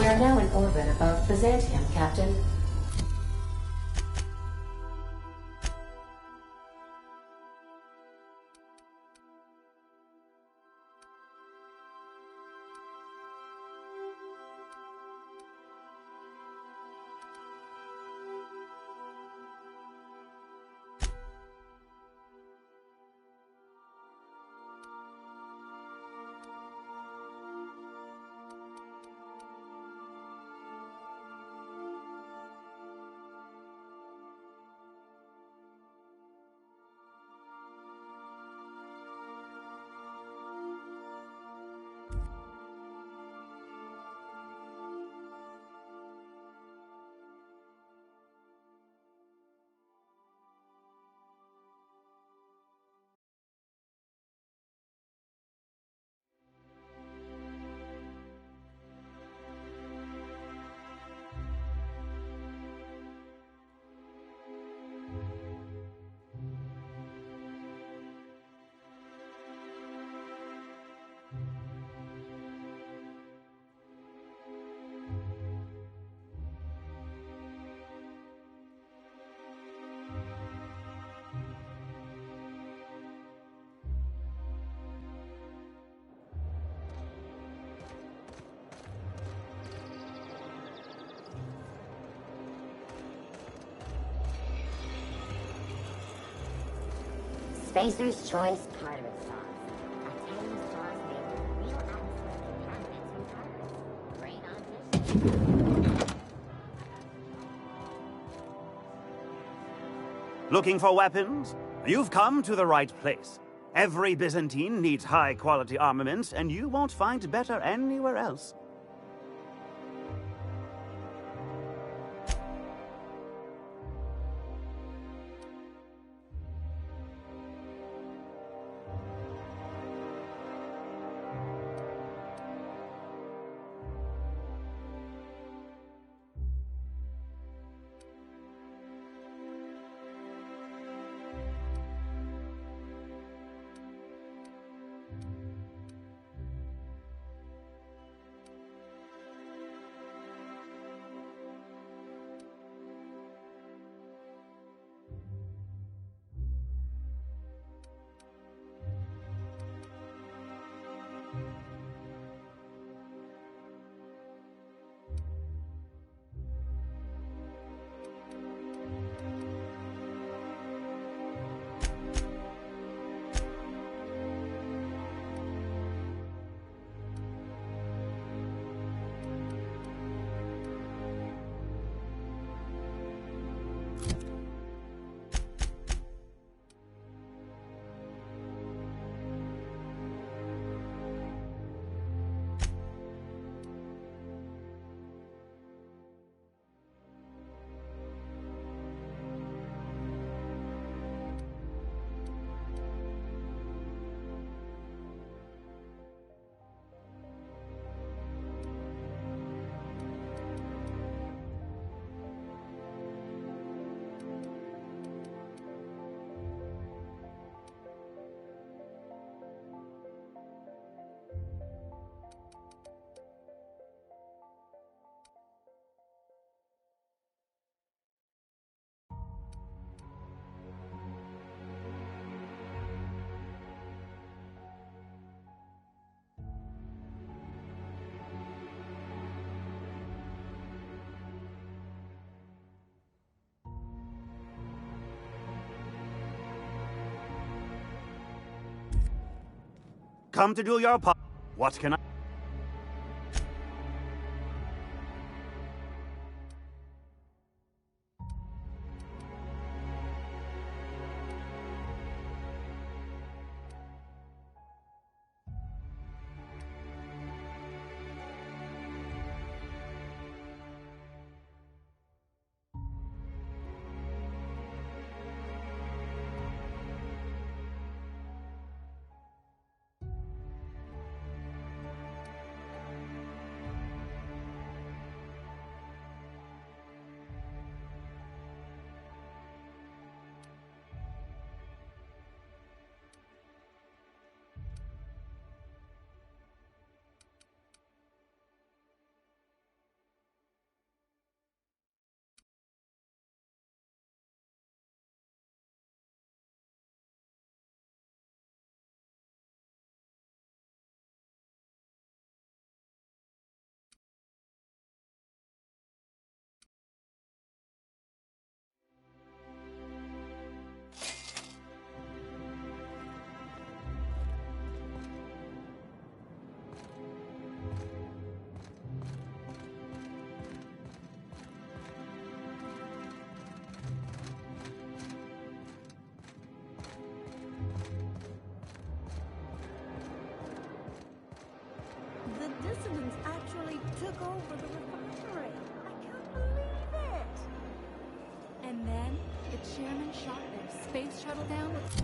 We are now in orbit above Byzantium, Captain. Spacer's Choice Tartar Sauce. Italian sauce made with real atmospheric ingredients and tartars. Great on dish. Looking for weapons? You've come to the right place. Every Byzantine needs high-quality armaments, and you won't find better anywhere else. Come to do your part. What can I... dissidents actually took over the refinery. I can't believe it. And then the chairman shot their space shuttle down with...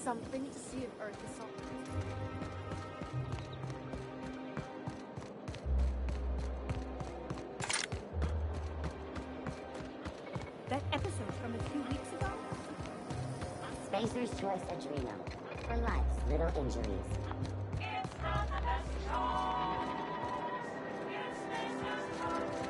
something to see if Earth is solid. That episode from a few weeks ago? Spacer's Choice Adrenal. For life's little injuries. It's not the best choice. It's Spacer's choice.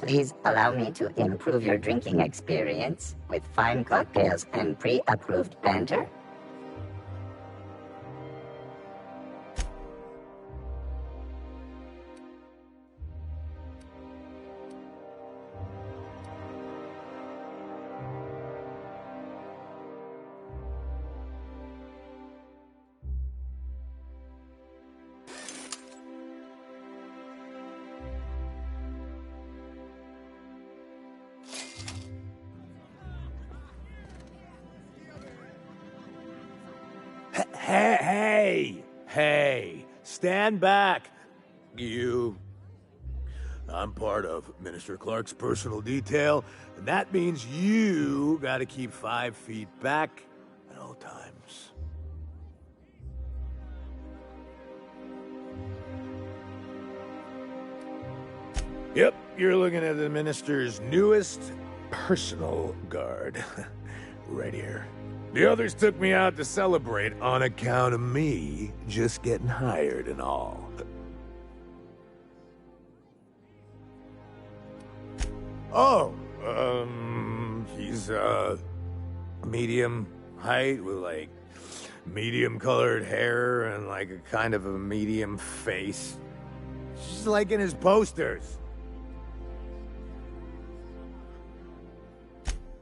Please allow me to improve your drinking experience with fine cocktails and pre-approved banter. Hey, stand back. You. I'm part of Minister Clark's personal detail, and that means you gotta keep 5 feet back at all times. Yep, you're looking at the Minister's newest personal guard. Right here. The others took me out to celebrate on account of me just getting hired and all. Oh, he's, medium height with, like, medium colored hair and, like, a kind of a medium face. Just like in his posters.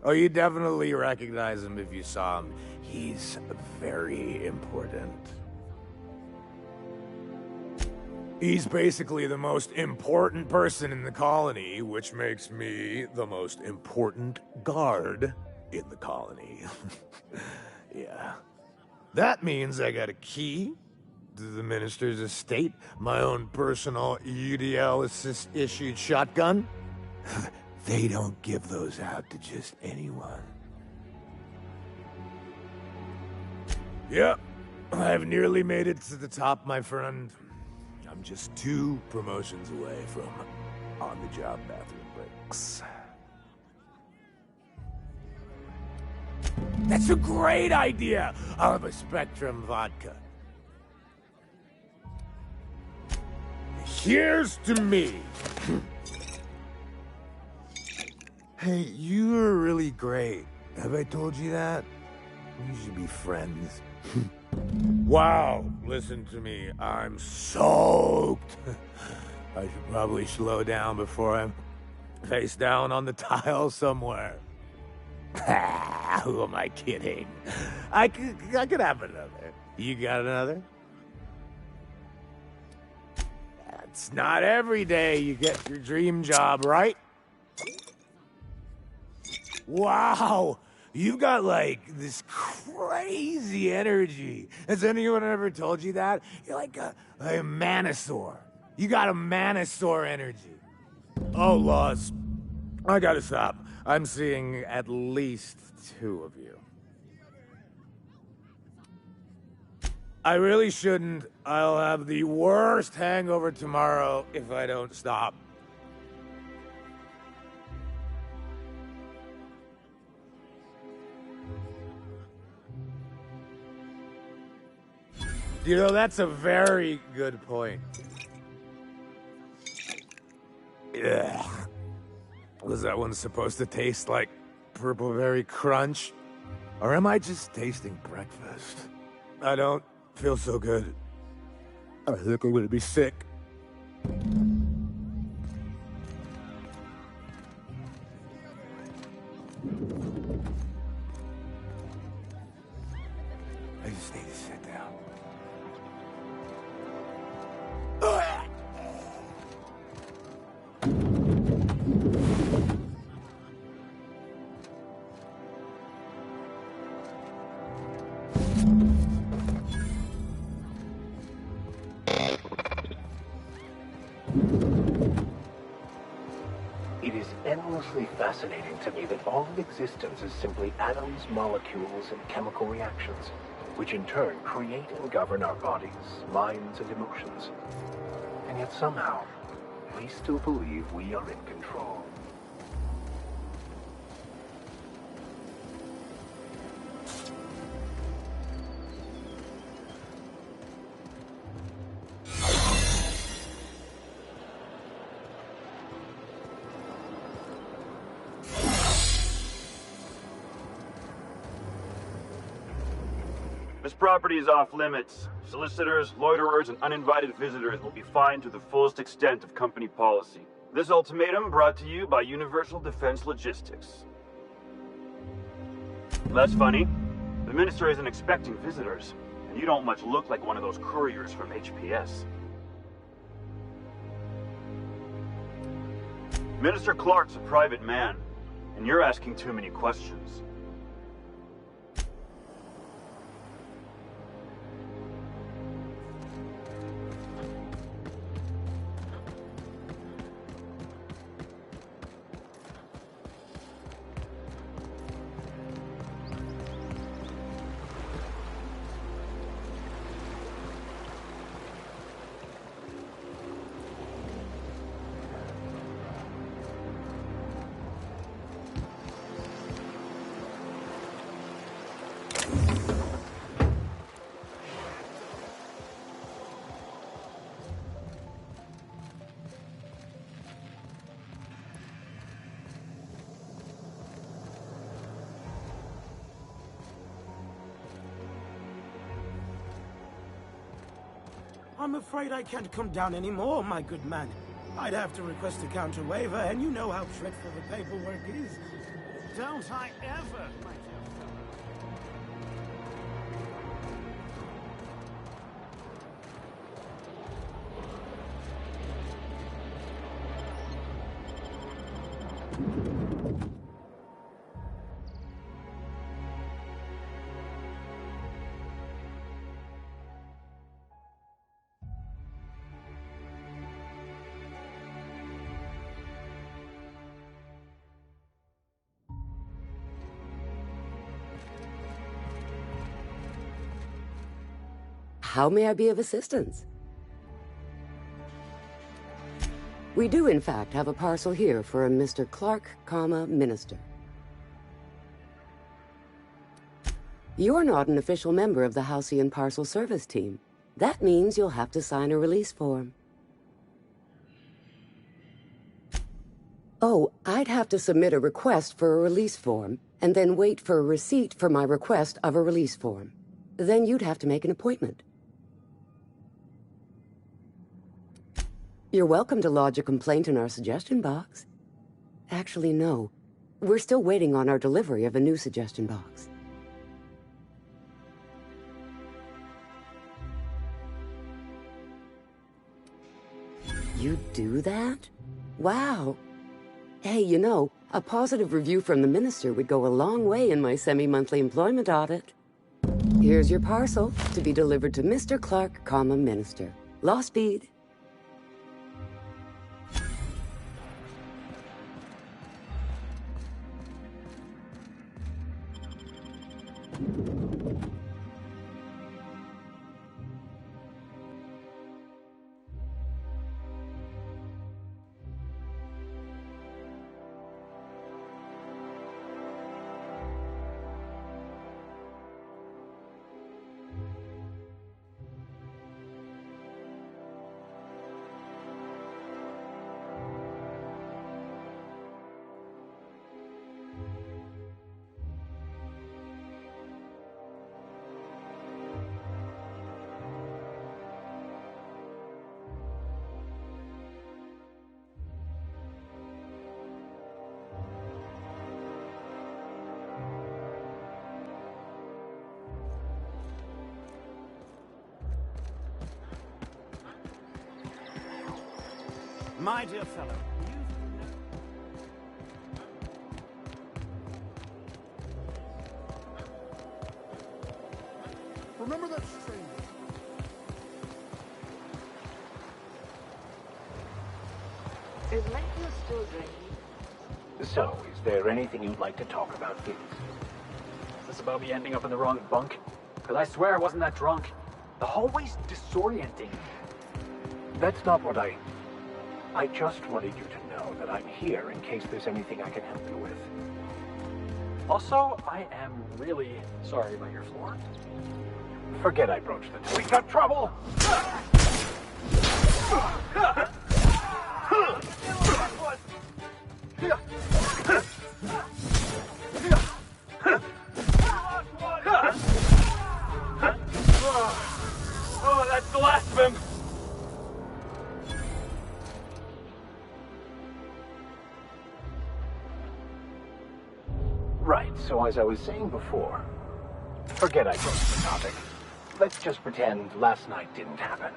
Oh, you definitely recognize him if you saw him. He's very important. He's basically the most important person in the colony, which makes me the most important guard in the colony. Yeah. That means I got a key to the minister's estate, my own personal UDL-issued shotgun. They don't give those out to just anyone. Yep, I've nearly made it to the top, my friend. I'm just 2 promotions away from on-the-job bathroom breaks. That's a great idea! I'll have a Spectrum vodka. Here's to me! Hey, you are really great. Have I told you that? We should be friends. Wow, listen to me. I'm soaked. I should probably slow down before I'm face down on the tile somewhere. Who am I kidding? I could have another. You got another? It's not every day you get your dream job, right? Wow, you've got, like, this crazy energy. Has anyone ever told you that? You're like a manosaur. You got a manosaur energy. Oh, Laws, I gotta stop. I'm seeing at least 2 of you. I really shouldn't. I'll have the worst hangover tomorrow if I don't stop. You know, that's a very good point. Ugh. Was that one supposed to taste like Purple Berry Crunch? Or am I just tasting breakfast? I don't feel so good. I think I'm gonna be sick. I just need to sit down. It is endlessly fascinating to me that all of existence is simply atoms, molecules, and chemical reactions, which in turn create and govern our bodies, minds, and emotions. And yet somehow, we still believe we are in control. This property is off limits. Solicitors, loiterers, and uninvited visitors will be fined to the fullest extent of company policy. This ultimatum brought to you by Universal Defense Logistics. That's funny. The minister isn't expecting visitors, and you don't much look like one of those couriers from HPS. Minister Clark's a private man, and you're asking too many questions. I'm afraid I can't come down anymore, my good man. I'd have to request a counter waiver, and you know how dreadful the paperwork is. Don't I ever, my dear fellow. How may I be of assistance? We do, in fact, have a parcel here for a Mr. Clark, Minister. You're not an official member of the Halcyon Parcel Service Team. That means you'll have to sign a release form. Oh, I'd have to submit a request for a release form, and then wait for a receipt for my request of a release form. Then you'd have to make an appointment. You're welcome to lodge a complaint in our suggestion box. Actually, no. We're still waiting on our delivery of a new suggestion box. You do that? Wow. Hey, you know, a positive review from the minister would go a long way in my semi-monthly employment audit. Here's your parcel to be delivered to Mr. Clark, Minister. Law speed. My dear fellow, Remember that stranger? Is Matthew still drinking? So, is there anything you'd like to talk about, please? Is this about me ending up in the wrong bunk? Because I swear I wasn't that drunk. The hallway's disorienting. That's not what I just wanted you to know that I'm here in case there's anything I can help you with. Also, I am really sorry about your floor. Forget I broached the We got trouble! Right, so as I was saying before, forget I broached the topic. Let's just pretend last night didn't happen.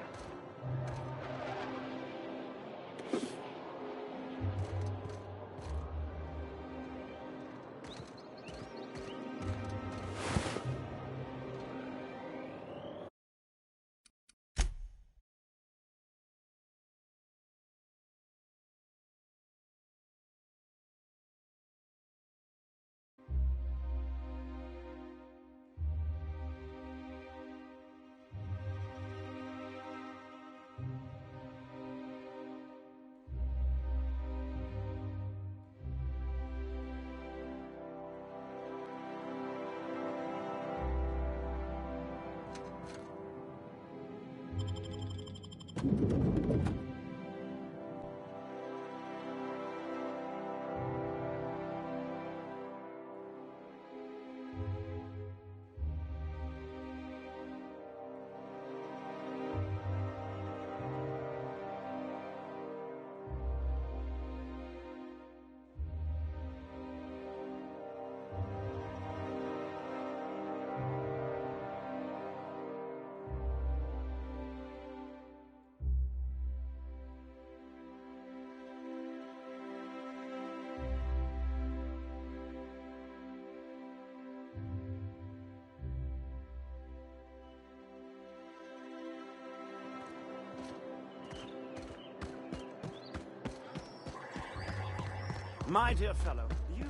My dear fellow, you've...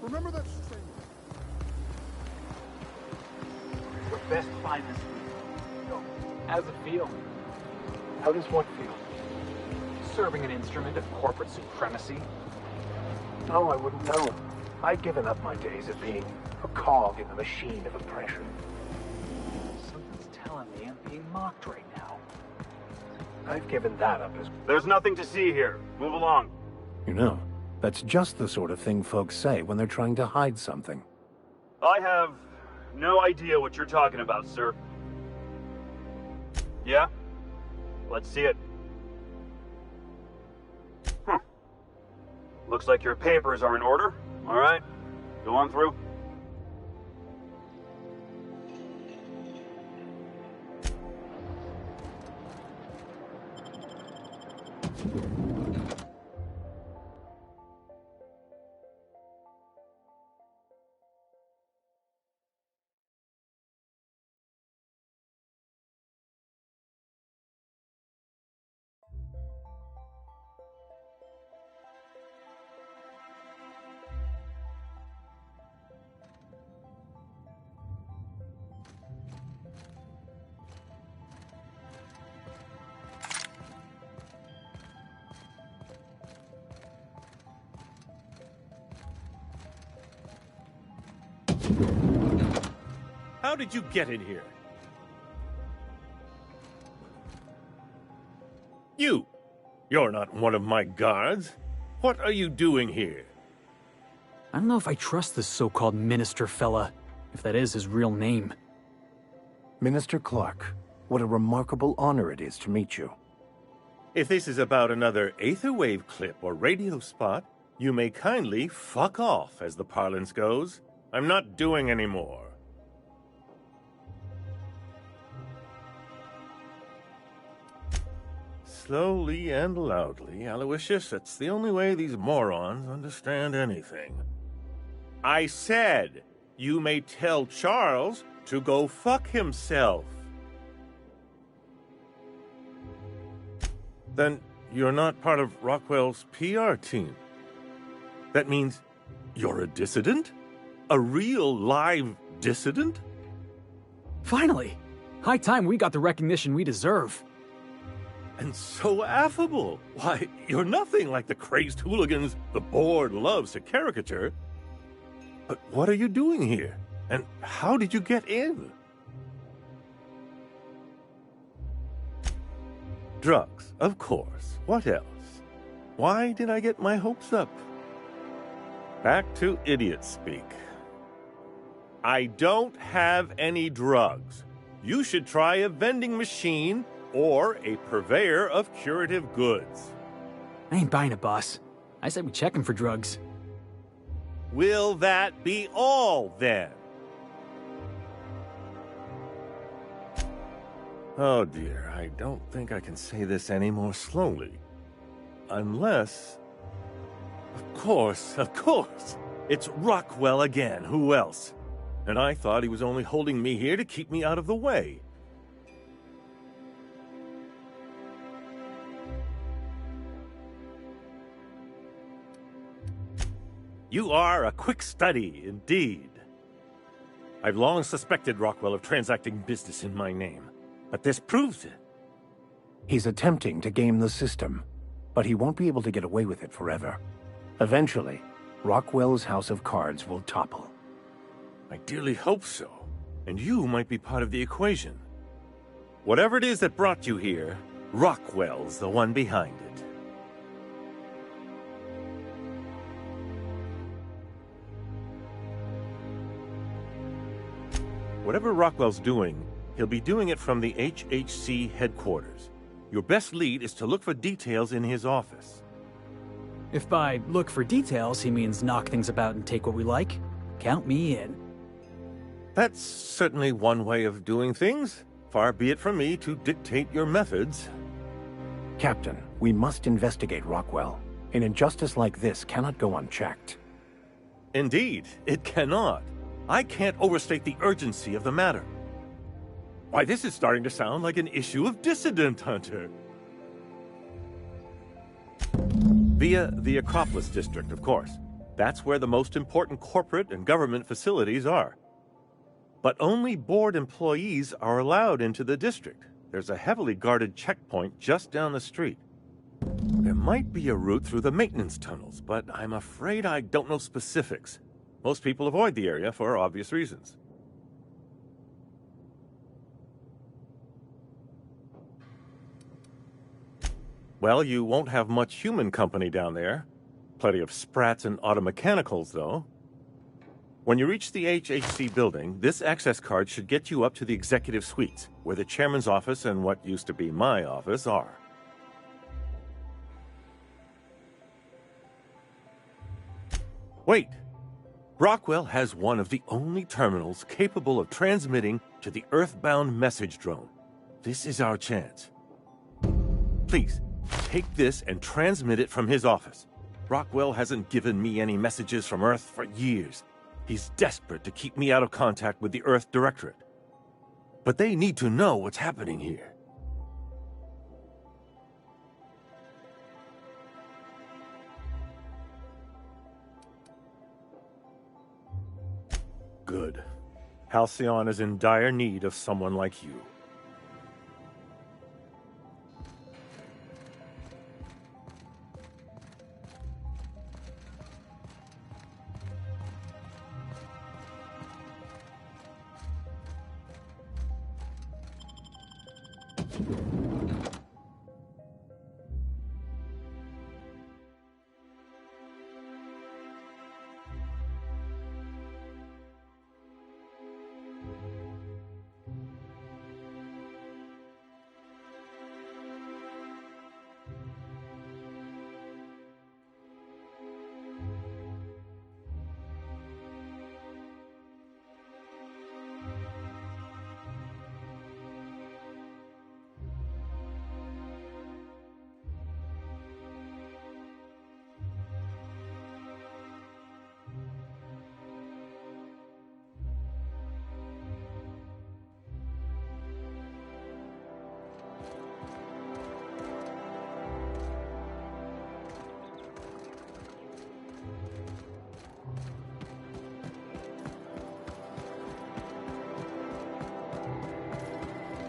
Remember that string? Your best finest. Go. How's it feel? How does what feel? Serving an instrument of corporate supremacy? Oh, I wouldn't know. I've given up my days of being a cog in the machine of oppression. Something's telling me I'm being mocked right now. I've given that up as... There's nothing to see here. Move along. You know, that's just the sort of thing folks say when they're trying to hide something. I have no idea what you're talking about, sir. Yeah? Let's see it. Looks like your papers are in order. All right. Go on through. How did you get in here? You're not one of my guards. What are you doing here? I don't know if I trust this so-called minister fella, if that is his real name. Minister Clark, what a remarkable honor it is to meet you. If this is about another Aetherwave clip or radio spot, you may kindly fuck off, as the parlance goes. I'm not doing any more. Slowly and loudly, Aloysius. It's the only way these morons understand anything. I said, you may tell Charles to go fuck himself. Then you're not part of Rockwell's PR team. That means you're a dissident? A real live dissident? Finally! High time we got the recognition we deserve. And so affable. Why, you're nothing like the crazed hooligans the board loves to caricature. But what are you doing here? And how did you get in? Drugs, of course. What else? Why did I get my hopes up? Back to idiot speak. I don't have any drugs. You should try a vending machine or a purveyor of curative goods. I ain't buying it, boss. I said we check him for drugs. Will that be all, then? Oh dear, I don't think I can say this any more slowly. Unless... Of course. It's Rockwell again, who else? And I thought he was only holding me here to keep me out of the way. You are a quick study, indeed. I've long suspected Rockwell of transacting business in my name, but this proves it. He's attempting to game the system, but he won't be able to get away with it forever. Eventually, Rockwell's house of cards will topple. I dearly hope so, and you might be part of the equation. Whatever it is that brought you here, Rockwell's the one behind it. Whatever Rockwell's doing, he'll be doing it from the HHC headquarters. Your best lead is to look for details in his office. If by look for details he means knock things about and take what we like, count me in. That's certainly one way of doing things. Far be it from me to dictate your methods. Captain, we must investigate Rockwell. An injustice like this cannot go unchecked. Indeed, it cannot. I can't overstate the urgency of the matter. Why, this is starting to sound like an issue of Dissident Hunter. Via the Acropolis District, of course. That's where the most important corporate and government facilities are. But only board employees are allowed into the district. There's a heavily guarded checkpoint just down the street. There might be a route through the maintenance tunnels, but I'm afraid I don't know specifics. Most people avoid the area for obvious reasons. Well, you won't have much human company down there. Plenty of sprats and automechanicals, though. When you reach the HHC building, this access card should get you up to the executive suites, where the chairman's office and what used to be my office are. Wait! Rockwell has one of the only terminals capable of transmitting to the Earthbound message drone. This is our chance. Please, take this and transmit it from his office. Rockwell hasn't given me any messages from Earth for years. He's desperate to keep me out of contact with the Earth Directorate. But they need to know what's happening here. Good. Halcyon is in dire need of someone like you.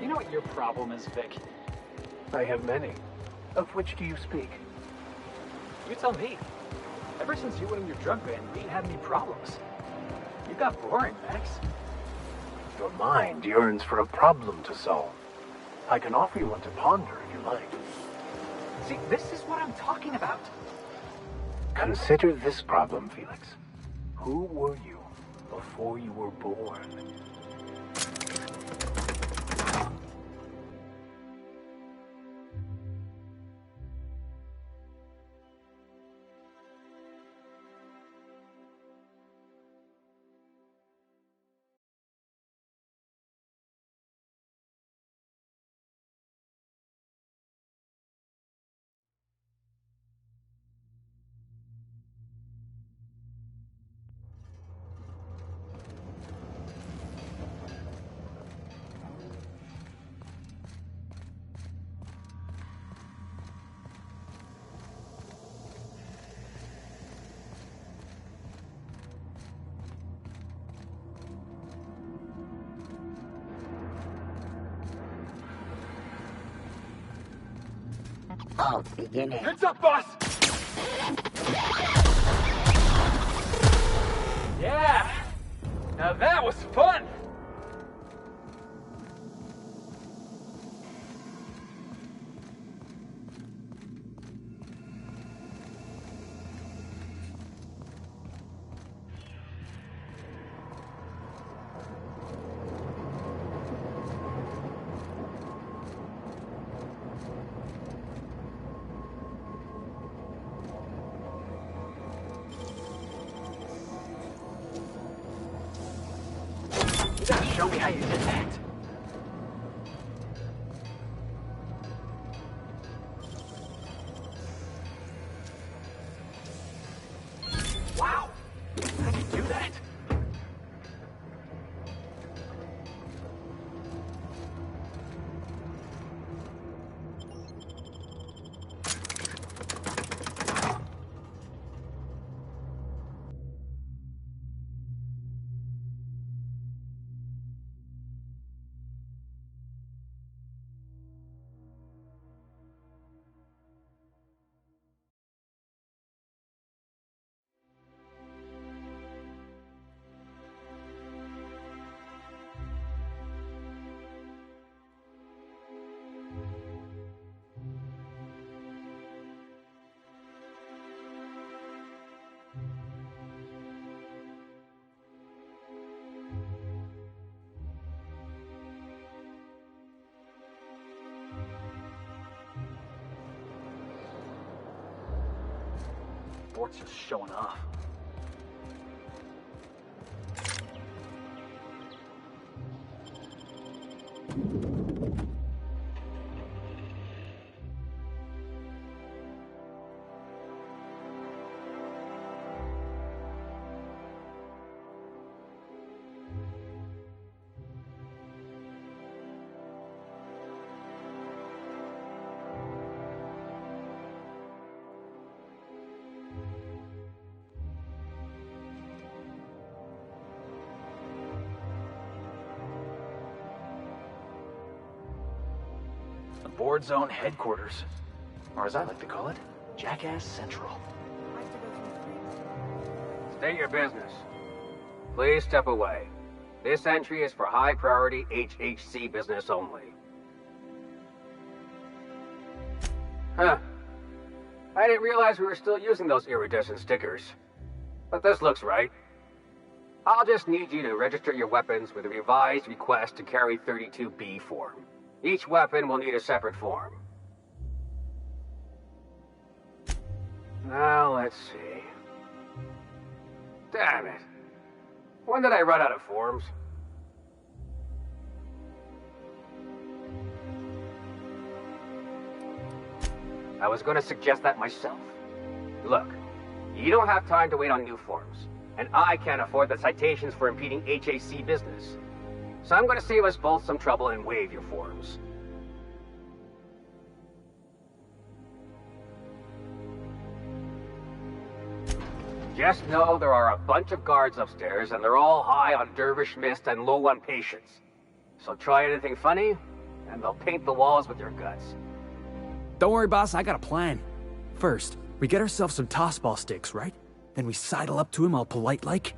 You know what your problem is, Vic? I have many. Of which do you speak? You tell me. Ever since you went in your drug ban, we ain't had any problems. You got boring, Max. Your mind yearns for a problem to solve. I can offer you one to ponder if you like. See, this is what I'm talking about. Consider this problem, Felix. Who were you before you were born? all beginning. Heads up, boss! Yeah! Now that was fun! You gotta show me how you did that. Wow! How'd you do that? Board's just showing off. The board's own headquarters. Or as I like to call it, Jackass Central. State your business. Please step away. This entry is for high-priority HHC business only. Huh. I didn't realize we were still using those iridescent stickers. But this looks right. I'll just need you to register your weapons with a revised request to carry 32B form. Each weapon will need a separate form. Now, let's see. Damn it. When did I run out of forms? I was going to suggest that myself. Look, you don't have time to wait on new forms, and I can't afford the citations for impeding HAC business. So I'm going to save us both some trouble and waive your forms. Just know there are a bunch of guards upstairs, and they're all high on dervish mist and low on patience. So try anything funny, and they'll paint the walls with your guts. Don't worry, boss, I got a plan. First, we get ourselves some tossball sticks, right? Then we sidle up to him all polite-like.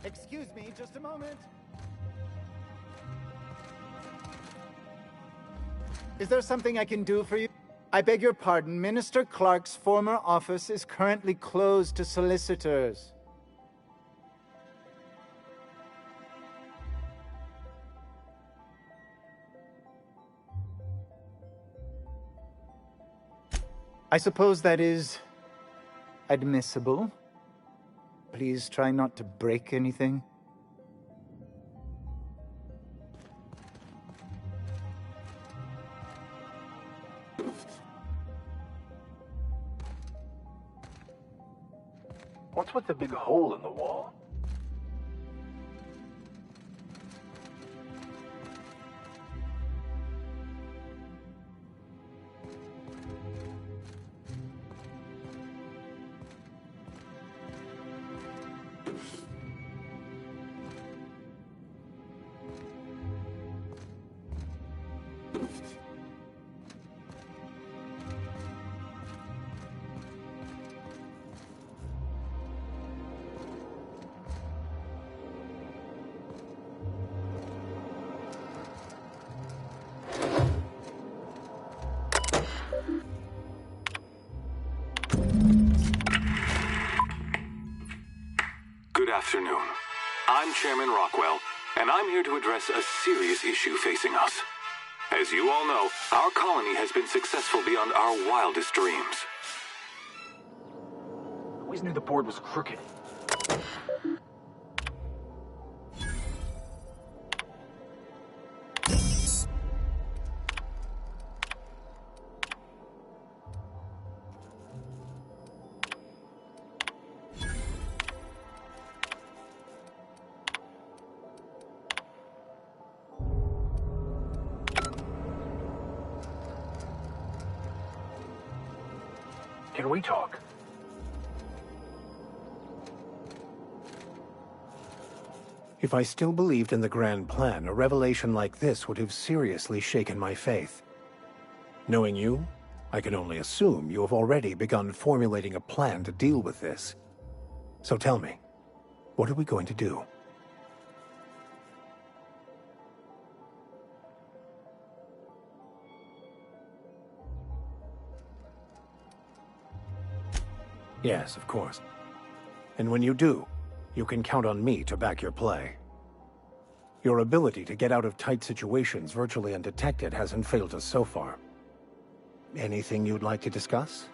Excuse me, just a moment. Is there something I can do for you? I beg your pardon, Minister Clark's former office is currently closed to solicitors. I suppose that is admissible. Please try not to break anything. What's with the big hole in the wall? Good afternoon. I'm Chairman Rockwell, and I'm here to address a serious issue facing us. As you all know, our colony has been successful beyond our wildest dreams. I always knew the board was crooked. Can we talk? If I still believed in the grand plan, a revelation like this would have seriously shaken my faith. Knowing you, I can only assume you have already begun formulating a plan to deal with this. So tell me, what are we going to do? Yes, of course. And when you do, you can count on me to back your play. Your ability to get out of tight situations virtually undetected hasn't failed us so far. Anything you'd like to discuss?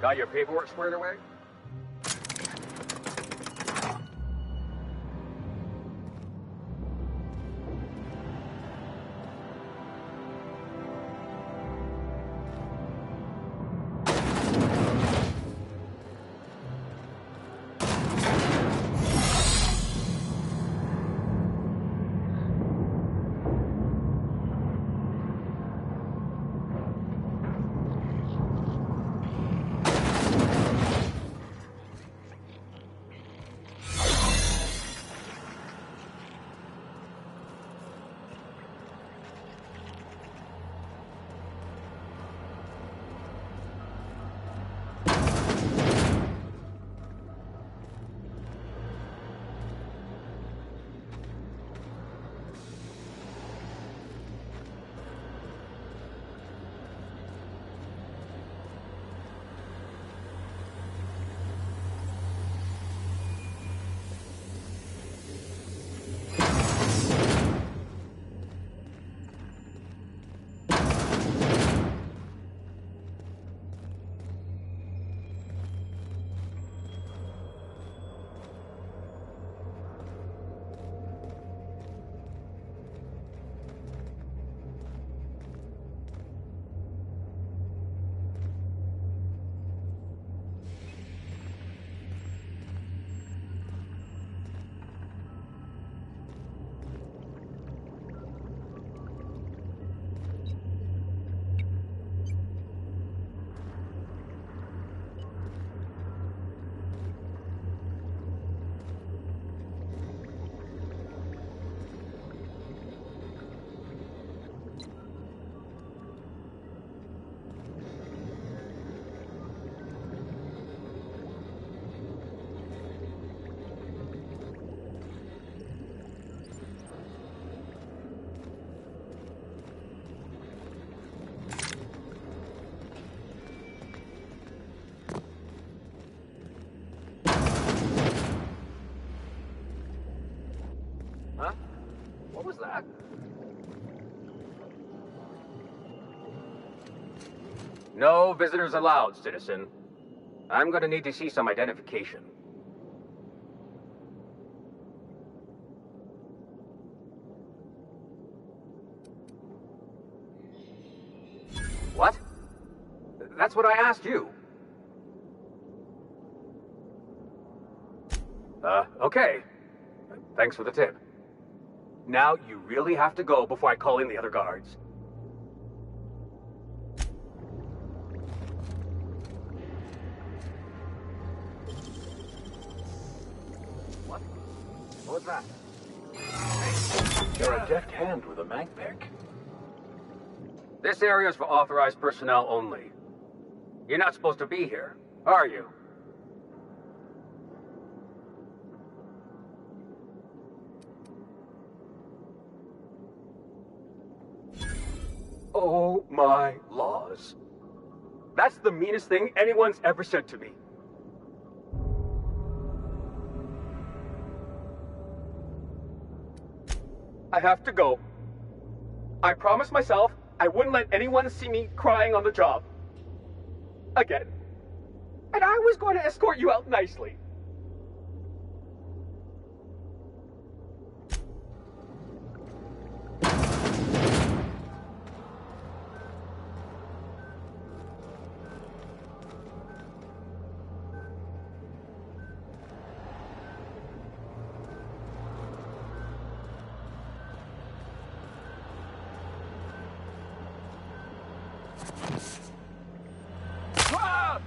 Got your paperwork squared away? Huh? What was that? No visitors allowed, citizen. I'm gonna need to see some identification. What? That's what I asked you. Okay. Thanks for the tip. Now you really have to go before I call in the other guards. What? What was that? You're a deft hand with a mag pick. This area is for authorized personnel only. You're not supposed to be here, are you? Oh my laws. That's the meanest thing anyone's ever said to me. I have to go. I promised myself I wouldn't let anyone see me crying on the job. Again. And I was going to escort you out nicely. Ah!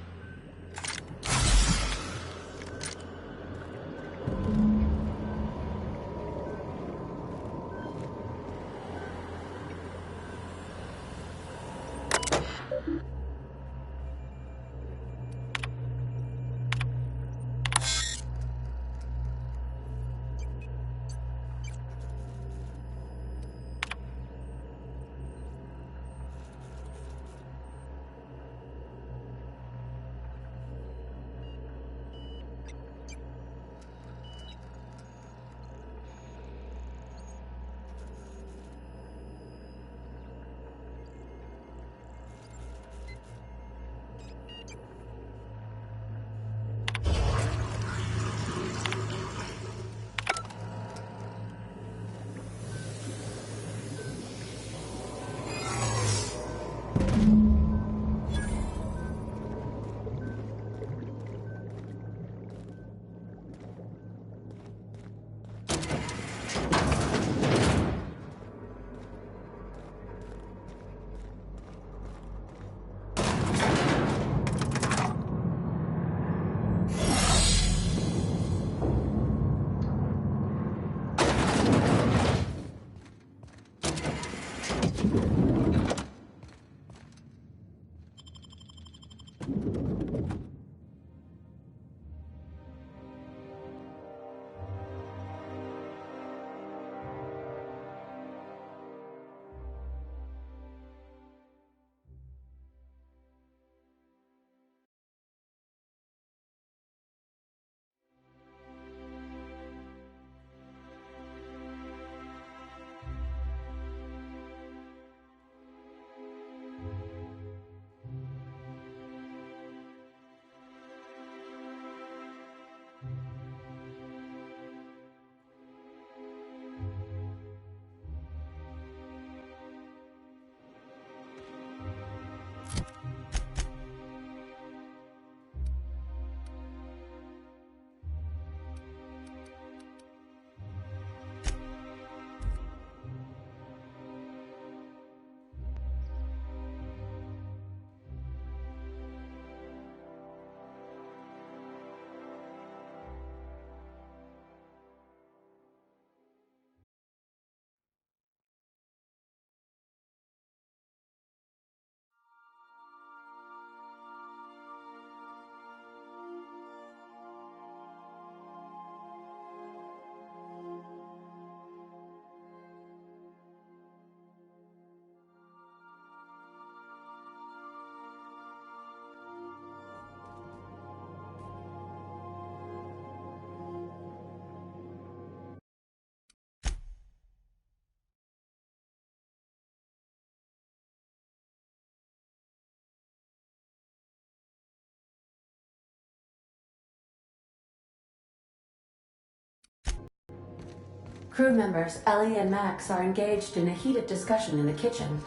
Crew members Ellie and Max are engaged in a heated discussion in the kitchen.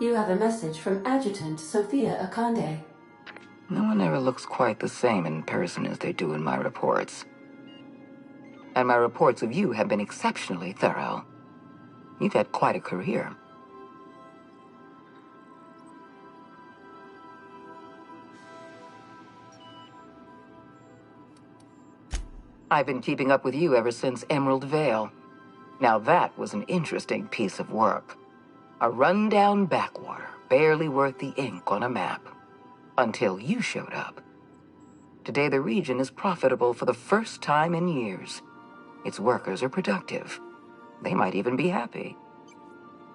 You have a message from Adjutant Sophia Akande. No one ever looks quite the same in person as they do in my reports. And my reports of you have been exceptionally thorough. You've had quite a career. I've been keeping up with you ever since Emerald Vale. Now that was an interesting piece of work. A rundown backwater, barely worth the ink on a map. Until you showed up. Today the region is profitable for the first time in years. Its workers are productive. They might even be happy.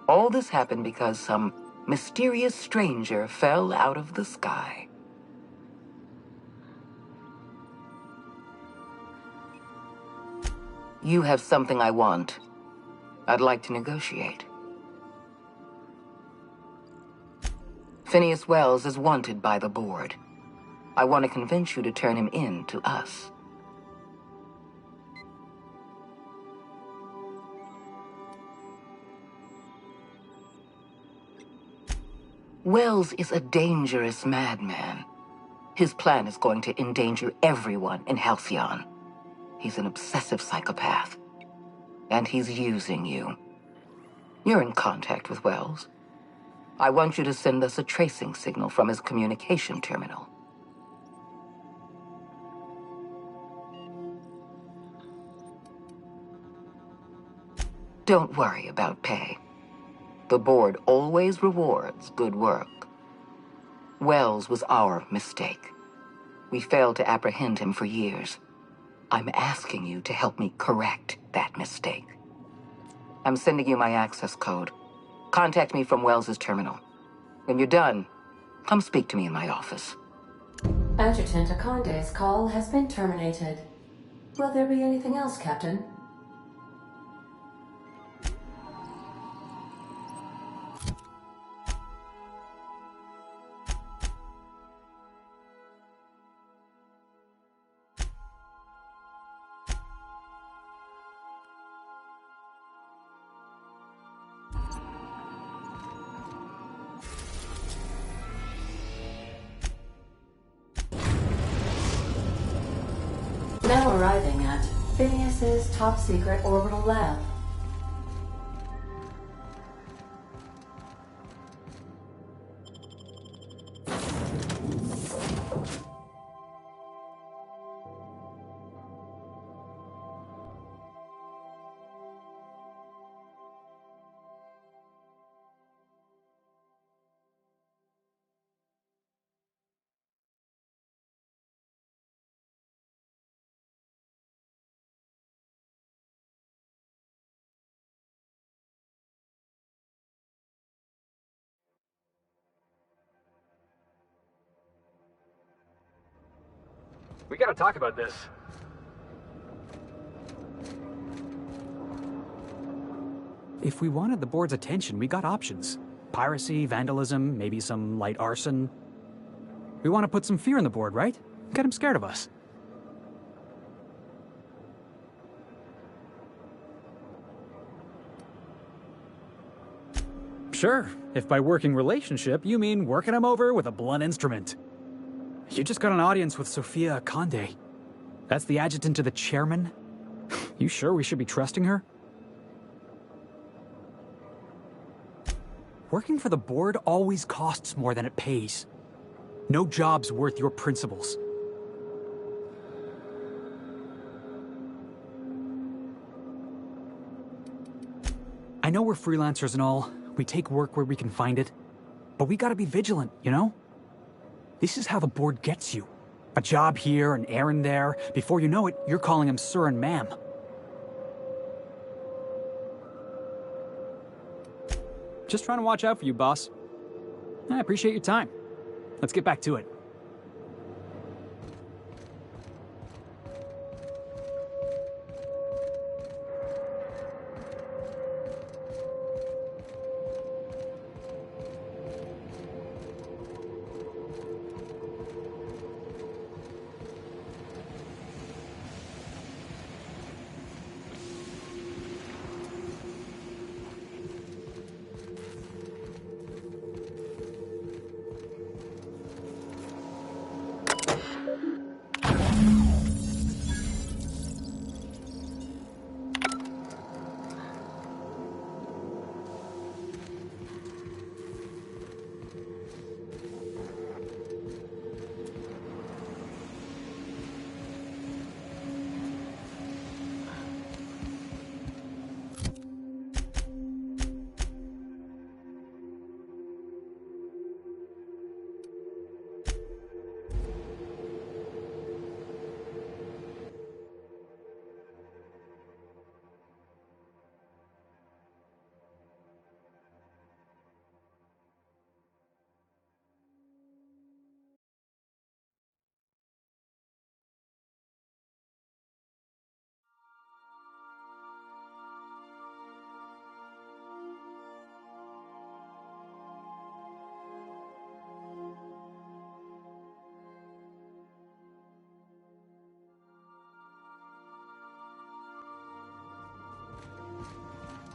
All this happened because some mysterious stranger fell out of the sky. You have something I want. I'd like to negotiate. Phineas Wells is wanted by the board. I want to convince you to turn him in to us. Wells is a dangerous madman. His plan is going to endanger everyone in Halcyon. He's an obsessive psychopath. And he's using you. You're in contact with Wells. I want you to send us a tracing signal from his communication terminal. Don't worry about pay. The board always rewards good work. Wells was our mistake. We failed to apprehend him for years. I'm asking you to help me correct that mistake. I'm sending you my access code. Contact me from Wells's terminal. When you're done, come speak to me in my office. Adjutant Akonde's call has been terminated. Will there be anything else, Captain? Now arriving at Phineas's top-secret orbital lab. We gotta talk about this. If we wanted the board's attention, we got options. Piracy, vandalism, maybe some light arson. We want to put some fear in the board, right? Get them scared of us. Sure, if by working relationship you mean working them over with a blunt instrument. You just got an audience with Sophia Akonde. That's the adjutant to the chairman? You sure we should be trusting her? Working for the board always costs more than it pays. No job's worth your principles. I know we're freelancers and all. We take work where we can find it. But we gotta be vigilant, you know? This is how the board gets you. A job here, an errand there. Before you know it, you're calling him sir and ma'am. Just trying to watch out for you, boss. I appreciate your time. Let's get back to it.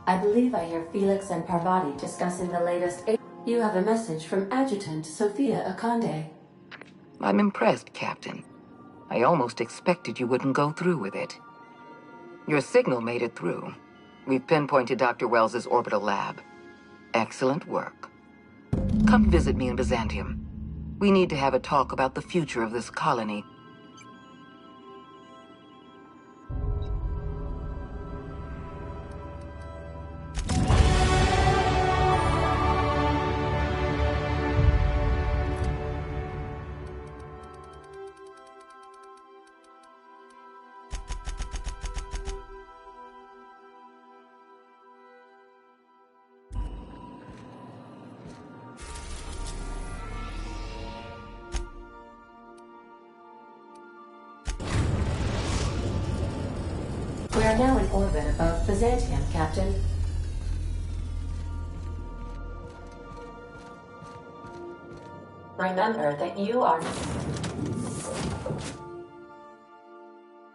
I believe I hear Felix and Parvati discussing the latest. You have a message from Adjutant Sophia Akonde. I'm impressed, Captain. I almost expected you wouldn't go through with it. Your signal made it through. We've pinpointed Dr. Wells's orbital lab. Excellent work. come visit me in Byzantium. We need to have a talk about the future of this colony. We are now in orbit above Byzantium, Captain. Remember that you are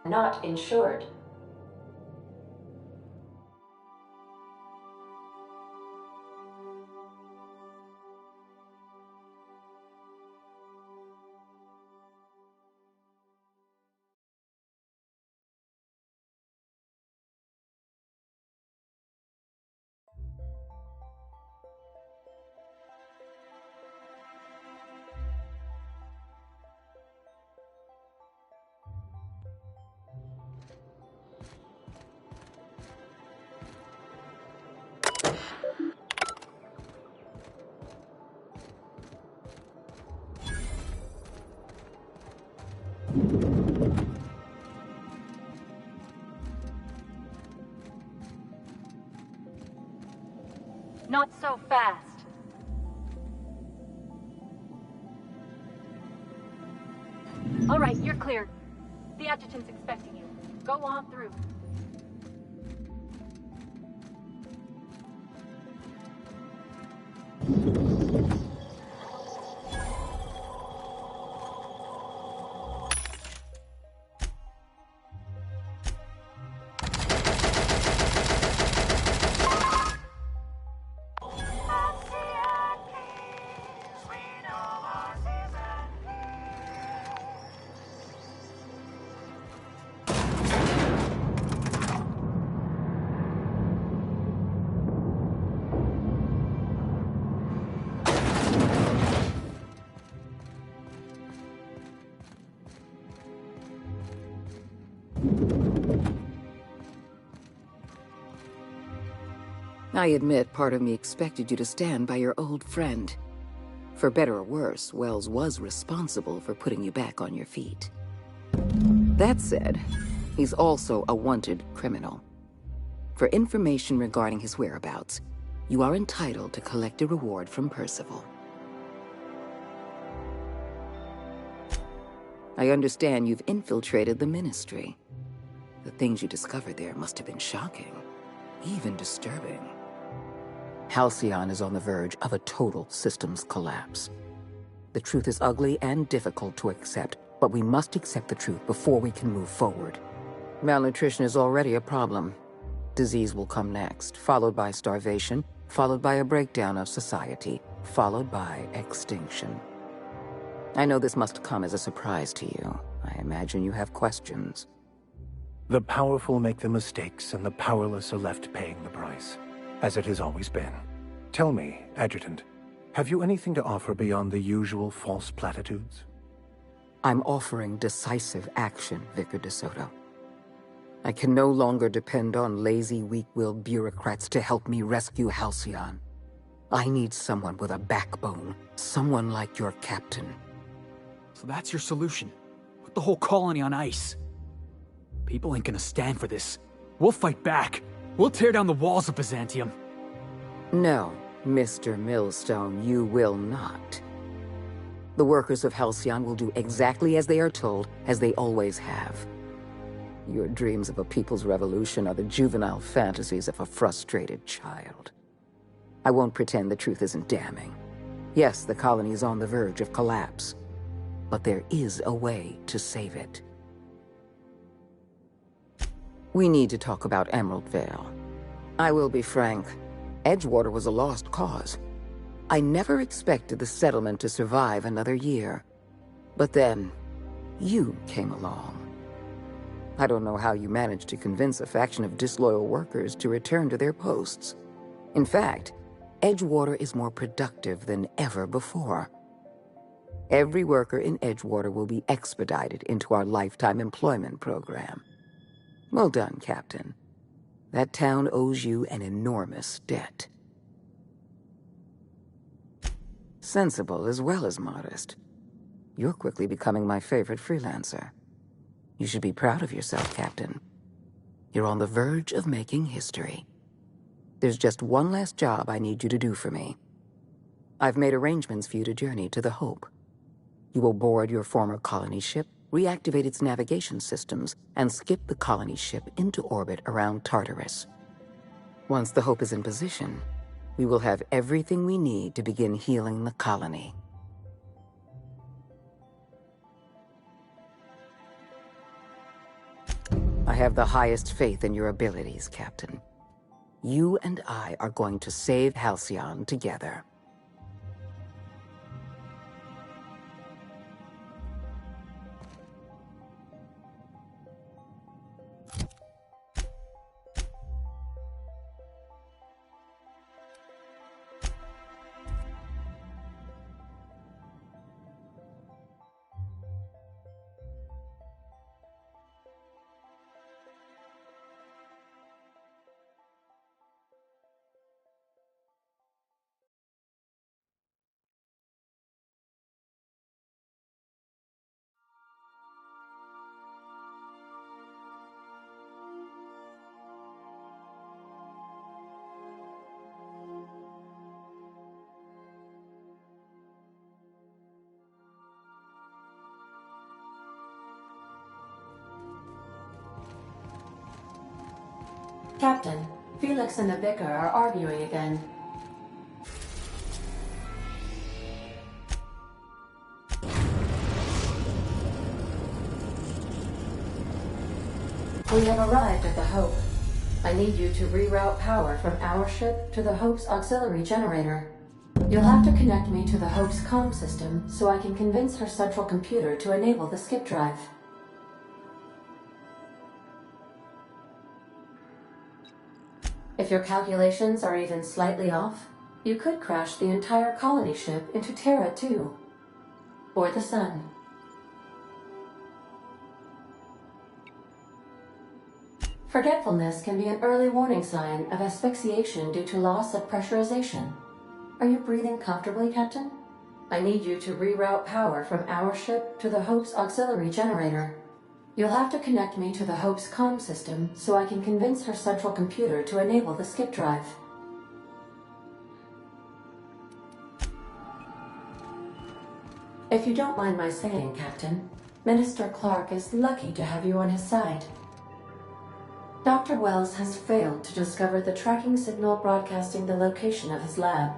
not insured. Not so fast. All right, you're cleared. The adjutant's expecting you. Go on through. I admit part of me expected you to stand by your old friend. For better or worse, Wells was responsible for putting you back on your feet. That said, he's also a wanted criminal. For information regarding his whereabouts, you are entitled to collect a reward from Percival. I understand you've infiltrated the Ministry. The things you discovered there must have been shocking, even disturbing. Halcyon is on the verge of a total systems collapse. The truth is ugly and difficult to accept, but we must accept the truth before we can move forward. Malnutrition is already a problem. Disease will come next, followed by starvation, followed by a breakdown of society, followed by extinction. I know this must come as a surprise to you. I imagine you have questions. The powerful make the mistakes, and the powerless are left paying the price, as it has always been. Tell me, Adjutant, have you anything to offer beyond the usual false platitudes? I'm offering decisive action, Vicar DeSoto. I can no longer depend on lazy, weak-willed bureaucrats to help me rescue Halcyon. I need someone with a backbone, someone like your captain. So that's your solution? Put the whole colony on ice? People ain't gonna stand for this. We'll fight back. We'll tear down the walls of Byzantium. No, Mr. Millstone, you will not. The workers of Halcyon will do exactly as they are told, as they always have. Your dreams of a people's revolution are the juvenile fantasies of a frustrated child. I won't pretend the truth isn't damning. Yes, the colony is on the verge of collapse, but there is a way to save it. We need to talk about Emerald Vale. I will be frank, Edgewater was a lost cause. I never expected the settlement to survive another year. But then, you came along. I don't know how you managed to convince a faction of disloyal workers to return to their posts. In fact, Edgewater is more productive than ever before. Every worker in Edgewater will be expedited into our lifetime employment program. Well done, Captain. That town owes you an enormous debt. Sensible as well as modest. You're quickly becoming my favorite freelancer. You should be proud of yourself, Captain. You're on the verge of making history. There's just one last job I need you to do for me. I've made arrangements for you to journey to the Hope. You will board your former colony ship, reactivate its navigation systems, and skip the colony ship into orbit around Tartarus. Once the Hope is in position, we will have everything we need to begin healing the colony. I have the highest faith in your abilities, Captain. You and I are going to save Halcyon together. Captain, Felix and the Vicar are arguing again. We have arrived at the Hope. I need you to reroute power from our ship to the Hope's auxiliary generator. You'll have to connect me to the Hope's comm system so I can convince her central computer to enable the skip drive. If your calculations are even slightly off, you could crash the entire colony ship into Terra 2, or the Sun. Forgetfulness can be an early warning sign of asphyxiation due to loss of pressurization. Are you breathing comfortably, Captain? I need you to reroute power from our ship to the Hope's auxiliary generator. You'll have to connect me to the Hope's comm system so I can convince her central computer to enable the skip drive. If you don't mind my saying, Captain, Minister Clark is lucky to have you on his side. Dr. Wells has failed to discover the tracking signal broadcasting the location of his lab.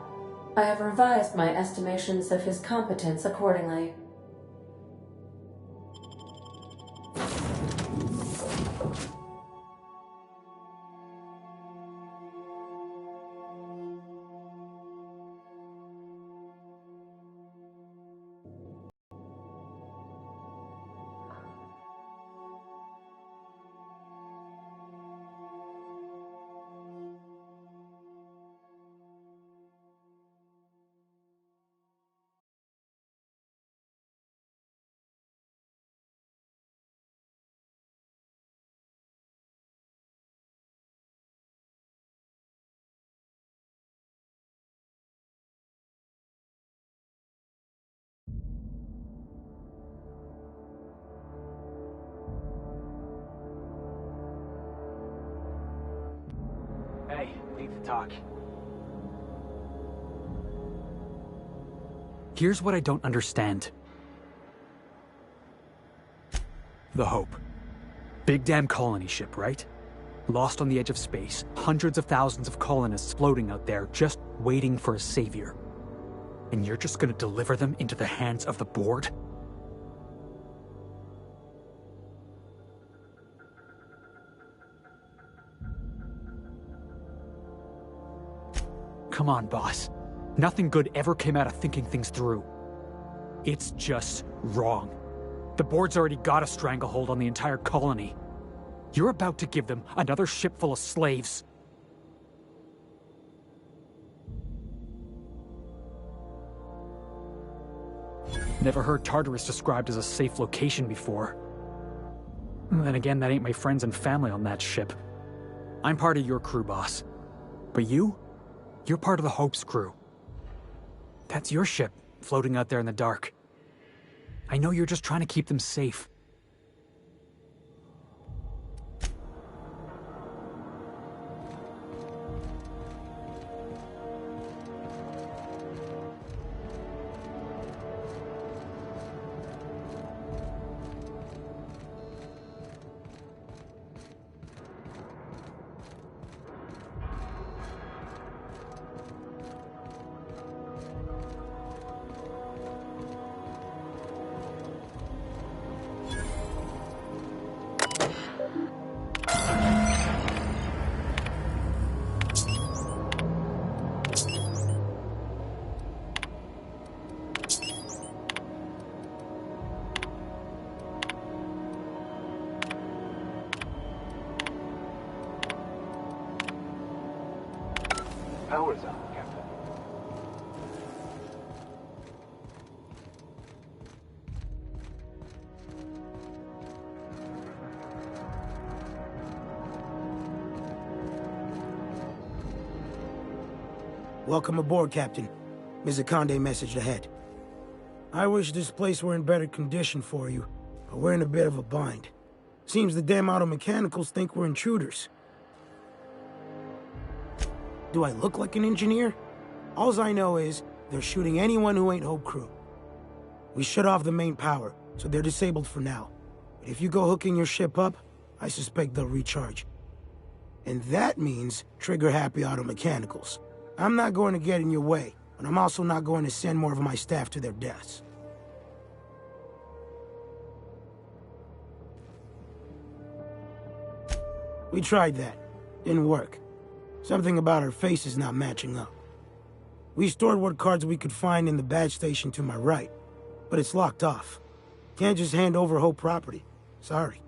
I have revised my estimations of his competence accordingly. Hey, need to talk. Here's what I don't understand. The Hope. Big damn colony ship, right? Lost on the edge of space. Hundreds of thousands of colonists floating out there, just waiting for a savior. And you're just gonna deliver them into the hands of the board? Come on, boss. Nothing good ever came out of thinking things through. It's just wrong. The board's already got a stranglehold on the entire colony. You're about to give them another ship full of slaves. Never heard Tartarus described as a safe location before. Then again, that ain't my friends and family on that ship. I'm part of your crew, boss. But you're part of the Hope's crew. That's your ship, floating out there in the dark. I know you're just trying to keep them safe. Power's out, Captain. Welcome aboard, Captain. Mizukande messaged ahead. I wish this place were in better condition for you, but we're in a bit of a bind. Seems the damn auto mechanicals think we're intruders. Do I look like an engineer? Alls I know is, they're shooting anyone who ain't Hope Crew. We shut off the main power, so they're disabled for now. But if you go hooking your ship up, I suspect they'll recharge. And that means trigger-happy auto mechanicals. I'm not going to get in your way, but I'm also not going to send more of my staff to their deaths. We tried that. Didn't work. Something about our faces not matching up. We stored what cards we could find in the badge station to my right, but it's locked off. Can't just hand over Hope property. Sorry.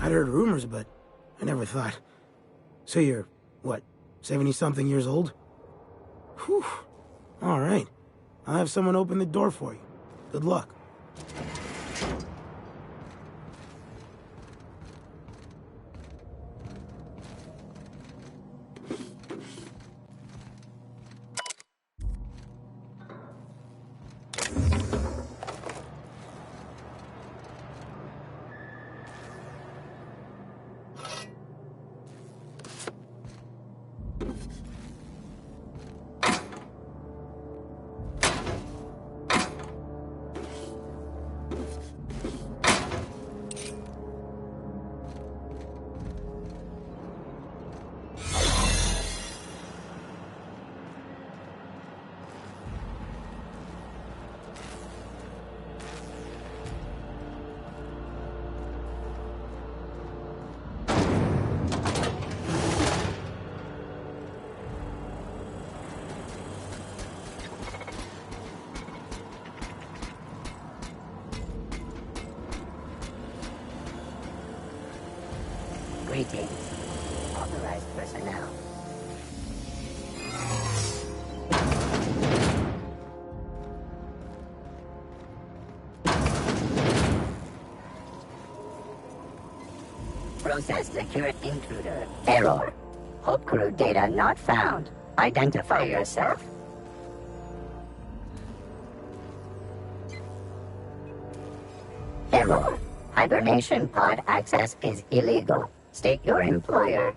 I'd heard rumors, but I never thought. So you're, what, 70-something years old? Whew. All right. I'll have someone open the door for you. Good luck. Greetings, authorized personnel. Process secure intruder. Error. Hope crew data not found. Identify yourself. Error. Hibernation pod access is illegal. State your employer.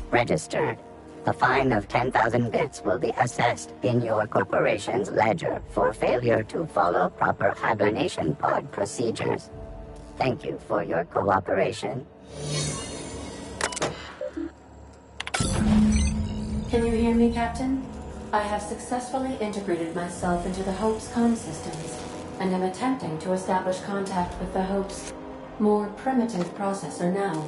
Registered. A fine of 10,000 bits will be assessed in your corporation's ledger for failure to follow proper hibernation pod procedures. Thank you for your cooperation. Can you hear me, Captain? I have successfully integrated myself into the Hope's comm systems. and am attempting to establish contact with the Hope's more primitive processor now.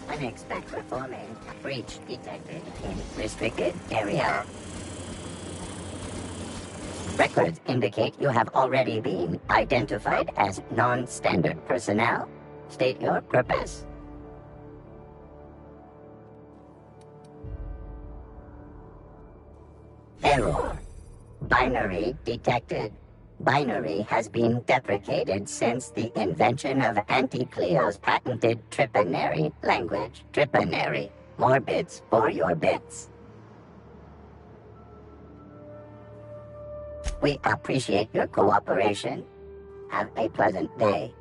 Unexpected performance. Breach detected in restricted area. Records indicate you have already been identified as non-standard personnel. State your purpose. Error. Binary detected. Binary has been deprecated since the invention of Anti-Cleo's patented Tripanary language. Tripanary. More bits for your bits. We appreciate your cooperation. Have a pleasant day.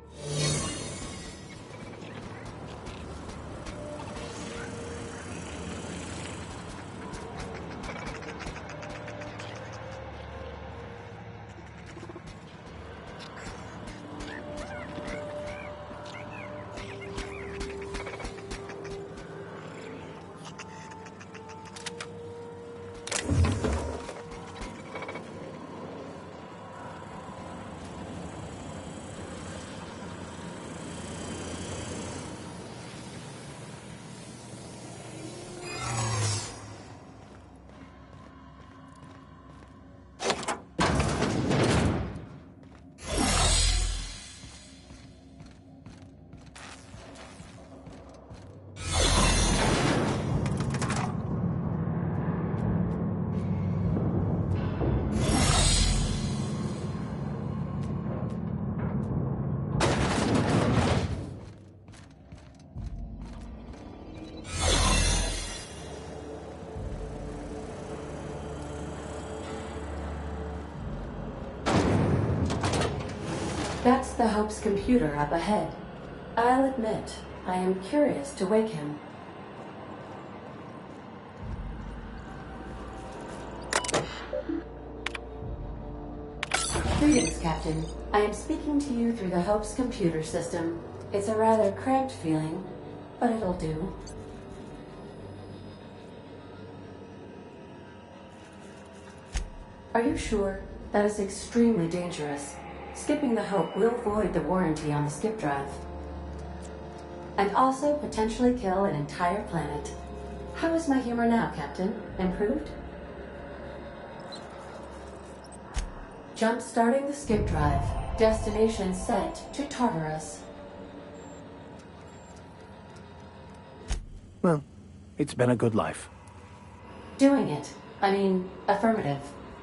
That's the Hope's computer up ahead. I'll admit, I am curious to wake him. Greetings, Captain. I am speaking to you through the Hope's computer system. It's a rather cramped feeling, but it'll do. Are you sure? That is extremely dangerous. Skipping the Hope will void the warranty on the skip drive. And also potentially kill an entire planet. How is my humor now, Captain? Improved? Jump-starting the skip drive. Destination set to Tartarus. Well, it's been a good life. Doing it. I mean, affirmative.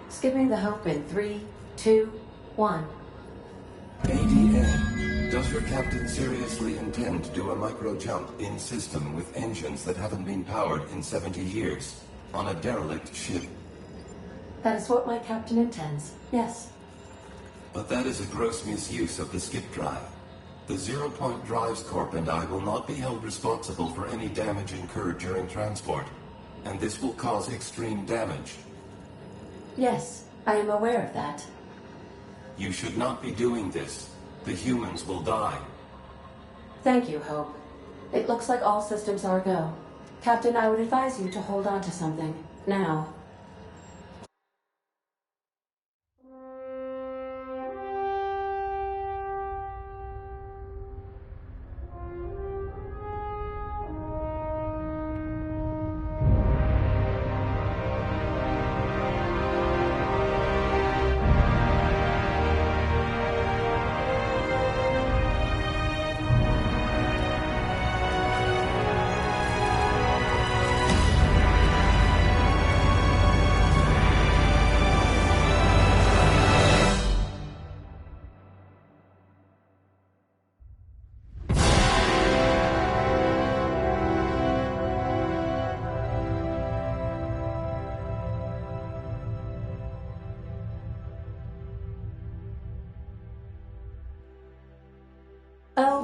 Skipping the Hope in 3, 2, 1. ADN, does your captain seriously intend to do a micro-jump in system with engines that haven't been powered in 70 years on a derelict ship? That is what my captain intends, yes. But that is a gross misuse of the skip drive. The Zero Point Drives Corp and I will not be held responsible for any damage incurred during transport, and this will cause extreme damage. Yes, I am aware of that. You should not be doing this. The humans will die. Thank you, Hope. It looks like all systems are go. Captain, I would advise you to hold on to something. Now.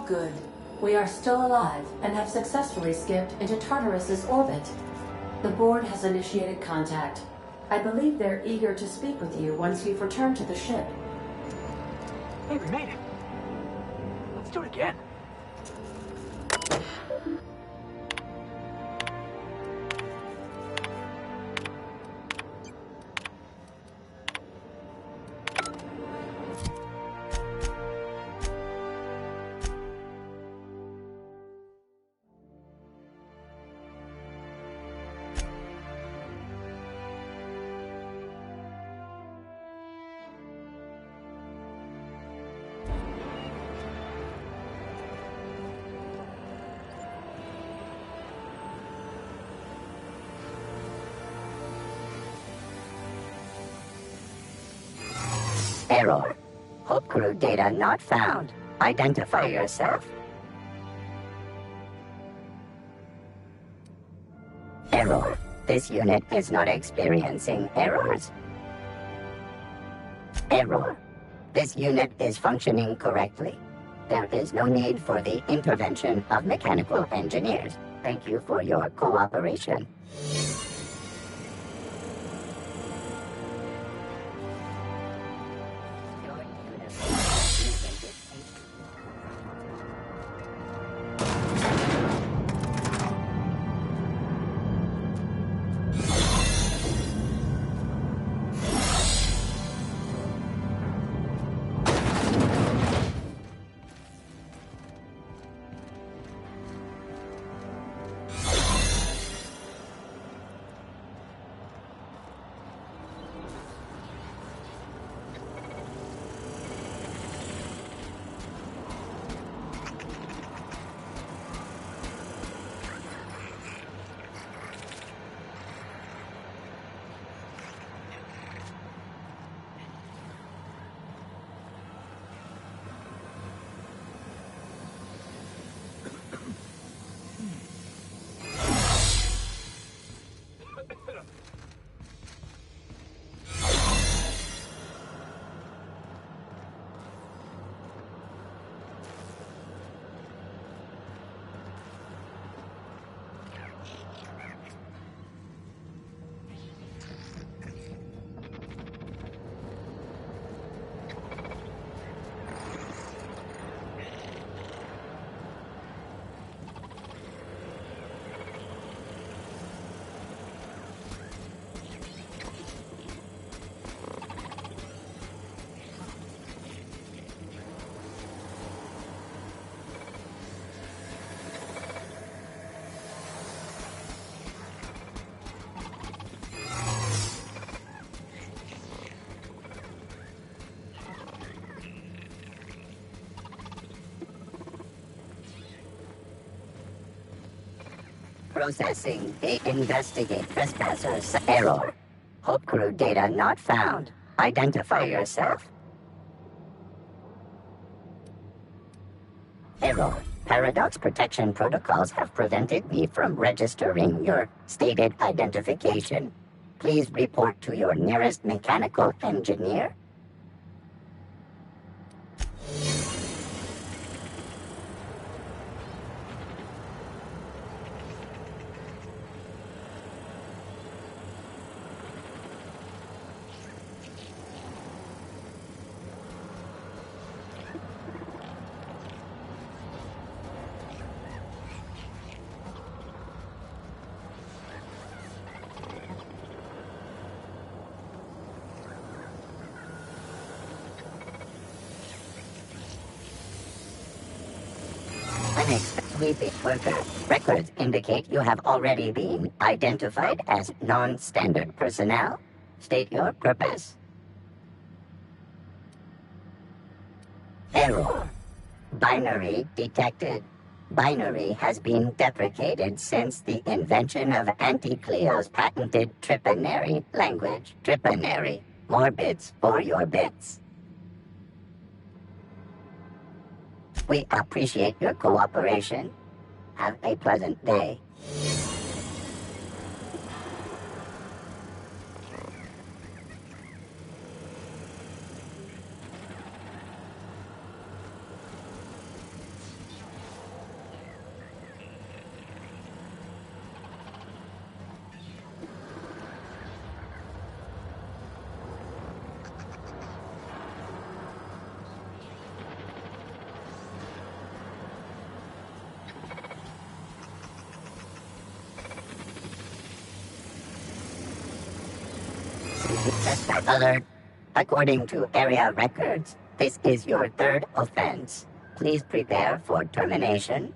good. We are still alive and have successfully skipped into Tartarus's orbit. The board has initiated contact. I believe they're eager to speak with you once you've returned to the ship. Hey, we made it. Let's do it again. Error. Hope crew data not found. Identify yourself. Error. This unit is not experiencing errors. Error. This unit is functioning correctly. There is no need for the intervention of mechanical engineers. Thank you for your cooperation. Processing. Investigate trespassers. Error. Hope crew data not found. Identify yourself. Error. Paradox protection protocols have prevented me from registering your stated identification. Please report to your nearest mechanical engineer. Sweeping worker. Records indicate you have already been identified as non-standard personnel. State your purpose. Error. Binary detected. Binary has been deprecated since the invention of Anti-Cleo's patented Tripanary language. Tripanary. More bits for your bits. We appreciate your cooperation. Have a pleasant day. Type alert. According to area records, this is your third offense. Please prepare for termination.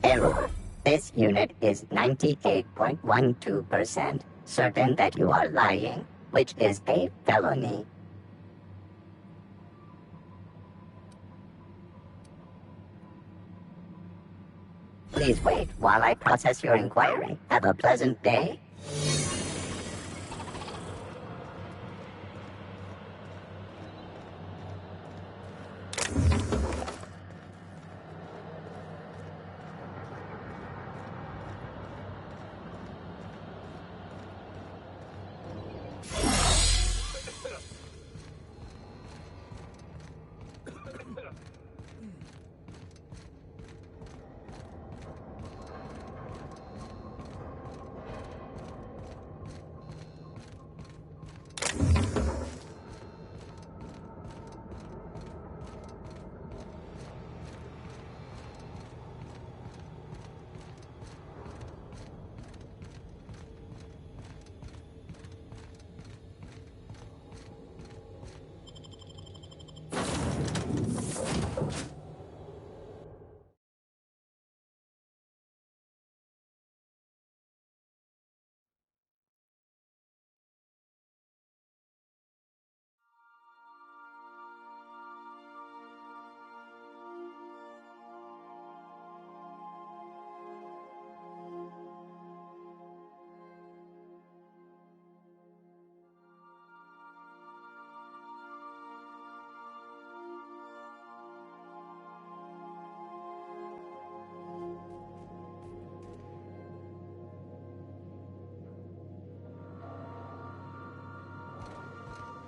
Error. This unit is 98.12% certain that you are lying, which is a felony. Please wait while I process your inquiry. Have a pleasant day.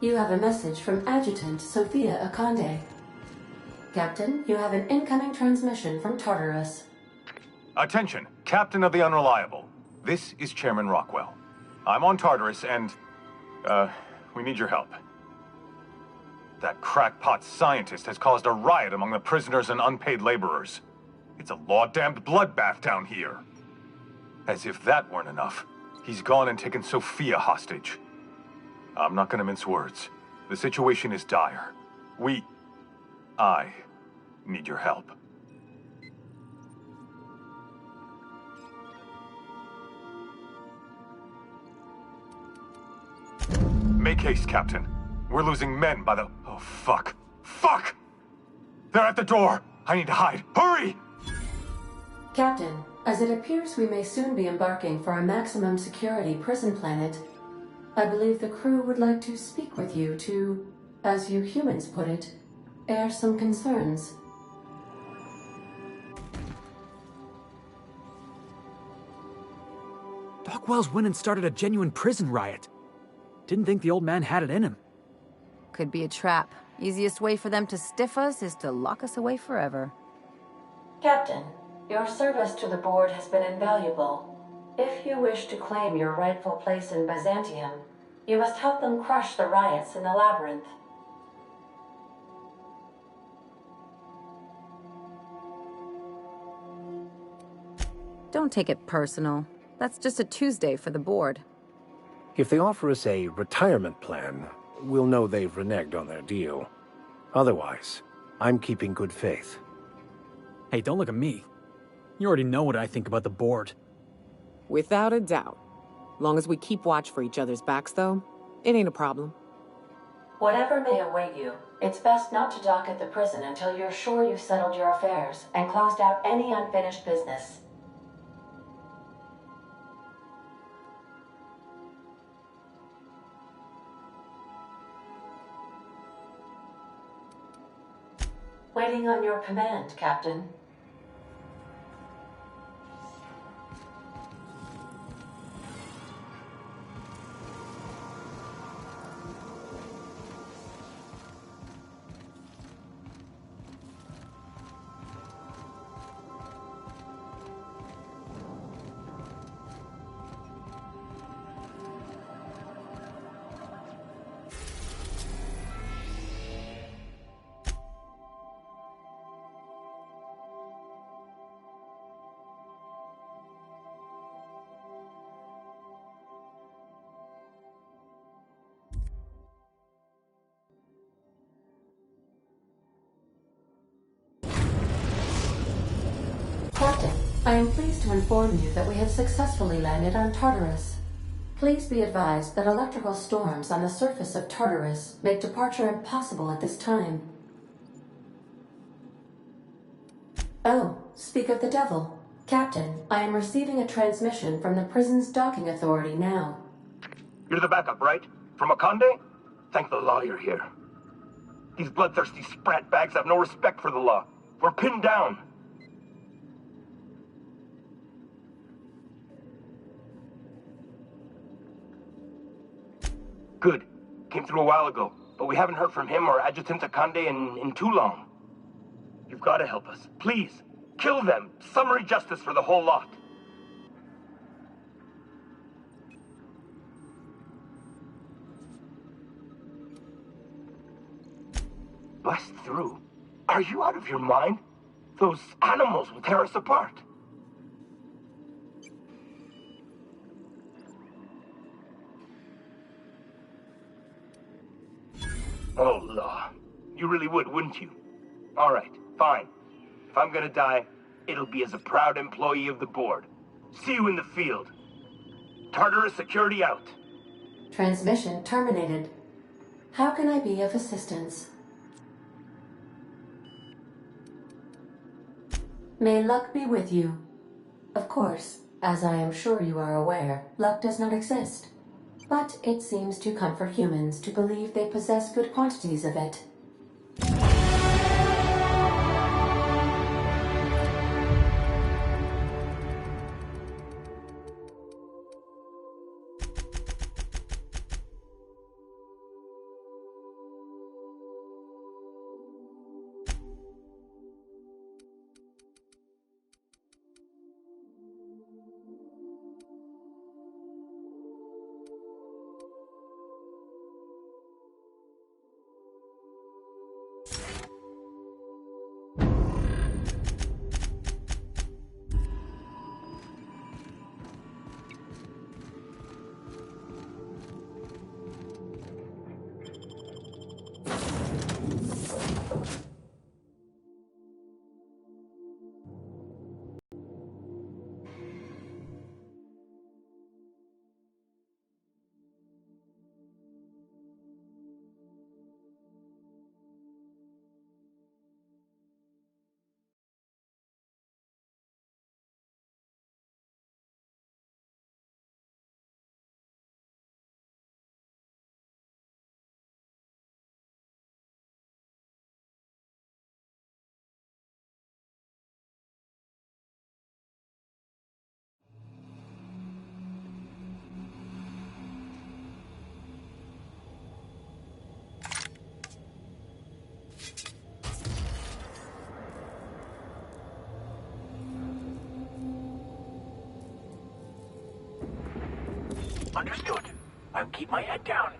You have a message from Adjutant Sophia Akande. Captain, you have an incoming transmission from Tartarus. Attention, Captain of the Unreliable. This is Chairman Rockwell. I'm on Tartarus and, we need your help. That crackpot scientist has caused a riot among the prisoners and unpaid laborers. It's a law-damned bloodbath down here. As if that weren't enough, he's gone and taken Sophia hostage. I'm not gonna mince words. The situation is dire. I need your help. Make haste, Captain. We're losing men by the... Oh, fuck. Fuck! They're at the door! I need to hide. Hurry! Captain, as it appears we may soon be embarking for a maximum security prison planet, I believe the crew would like to speak with you to, as you humans put it, air some concerns. Doc Wells went and started a genuine prison riot. Didn't think the old man had it in him. Could be a trap. Easiest way for them to stiff us is to lock us away forever. Captain, your service to the board has been invaluable. If you wish to claim your rightful place in Byzantium, you must help them crush the riots in the labyrinth. Don't take it personal. That's just a Tuesday for the board. If they offer us a retirement plan, we'll know they've reneged on their deal. Otherwise, I'm keeping good faith. Hey, don't look at me. You already know what I think about the board. Without a doubt. Long as we keep watch for each other's backs, though, it ain't a problem. Whatever may await you, it's best not to dock at the prison until you're sure you've settled your affairs and closed out any unfinished business. Waiting on your command, Captain. I am pleased to inform you that we have successfully landed on Tartarus. Please be advised that electrical storms on the surface of Tartarus make departure impossible at this time. Oh, speak of the devil. Captain, I am receiving a transmission from the prison's docking authority now. You're the backup, right? From Akande? Thank the law you're here. These bloodthirsty sprat bags have no respect for the law. We're pinned down. Good. Came through a while ago, but we haven't heard from him or Adjutant Akande in too long. You've got to help us. Please, kill them. Summary justice for the whole lot. Bust through? Are you out of your mind? Those animals will tear us apart. Oh, law. You really would, wouldn't you? All right, fine. If I'm gonna die, it'll be as a proud employee of the board. See you in the field. Tartarus security out. Transmission terminated. How can I be of assistance? May luck be with you. Of course, as I am sure you are aware, luck does not exist. But it seems to comfort humans to believe they possess good quantities of it. Understood. I'll keep my head down.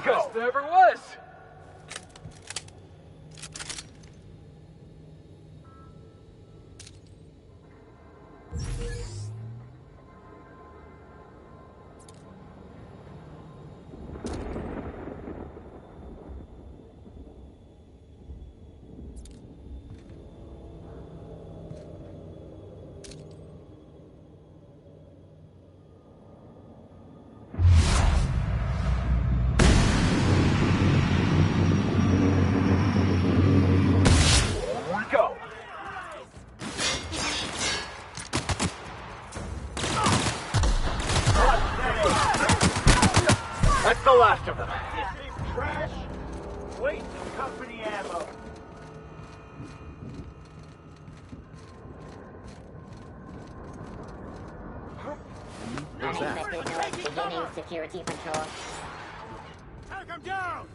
Best there ever was! That's the last of them. Trash! Waste of company ammo. Unexpected noise beginning security patrol. Take him down!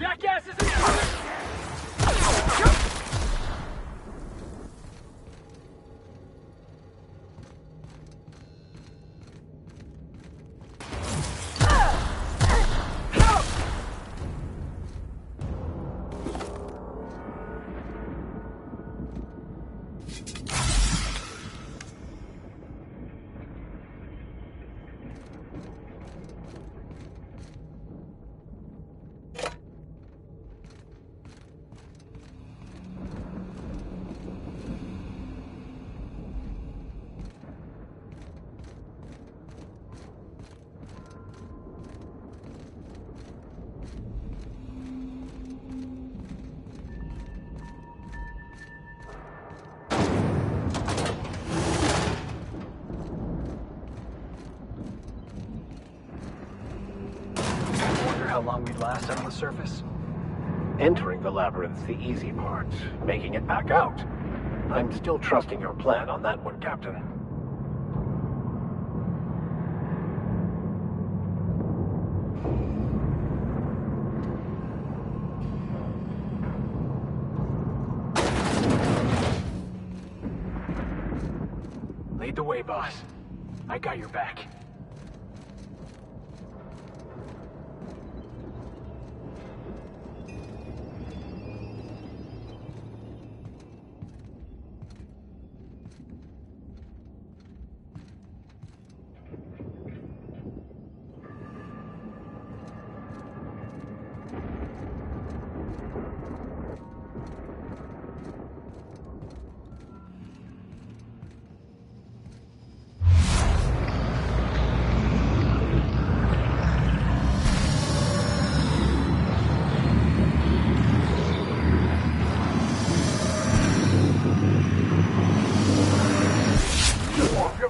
jackasses! How long we'd last out on the surface? Entering the labyrinth's the easy part. Making it back out. I'm still trusting your plan on that one, Captain. Lead the way, boss. I got your back.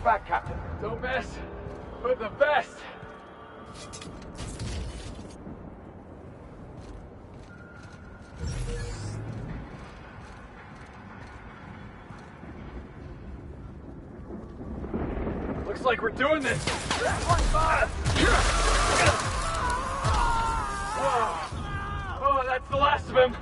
Back, Captain. Don't mess with the best. Looks like we're doing this. Oh, that's the last of him.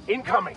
Incoming!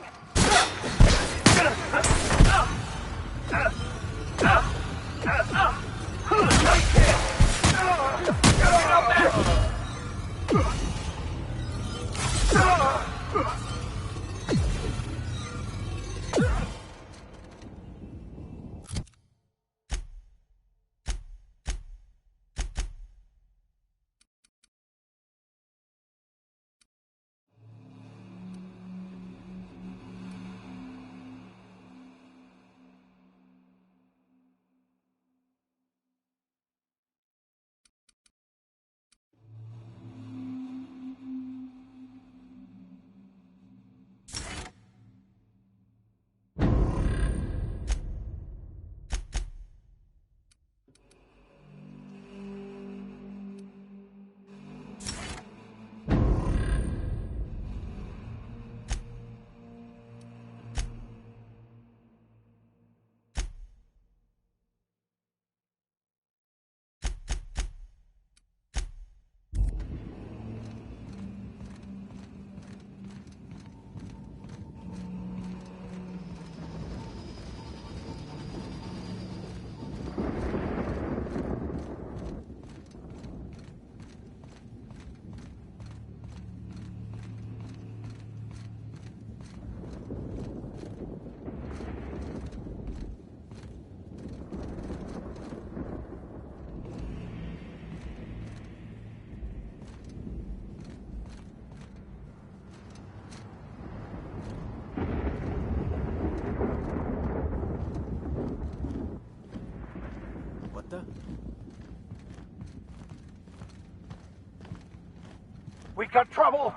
We've got trouble!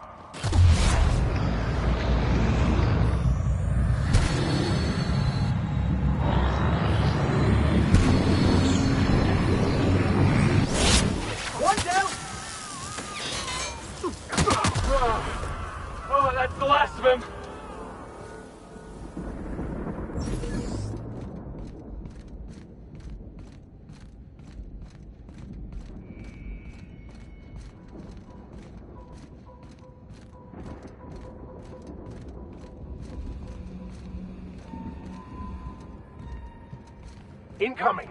One down! Oh, that's the last of him! Incoming!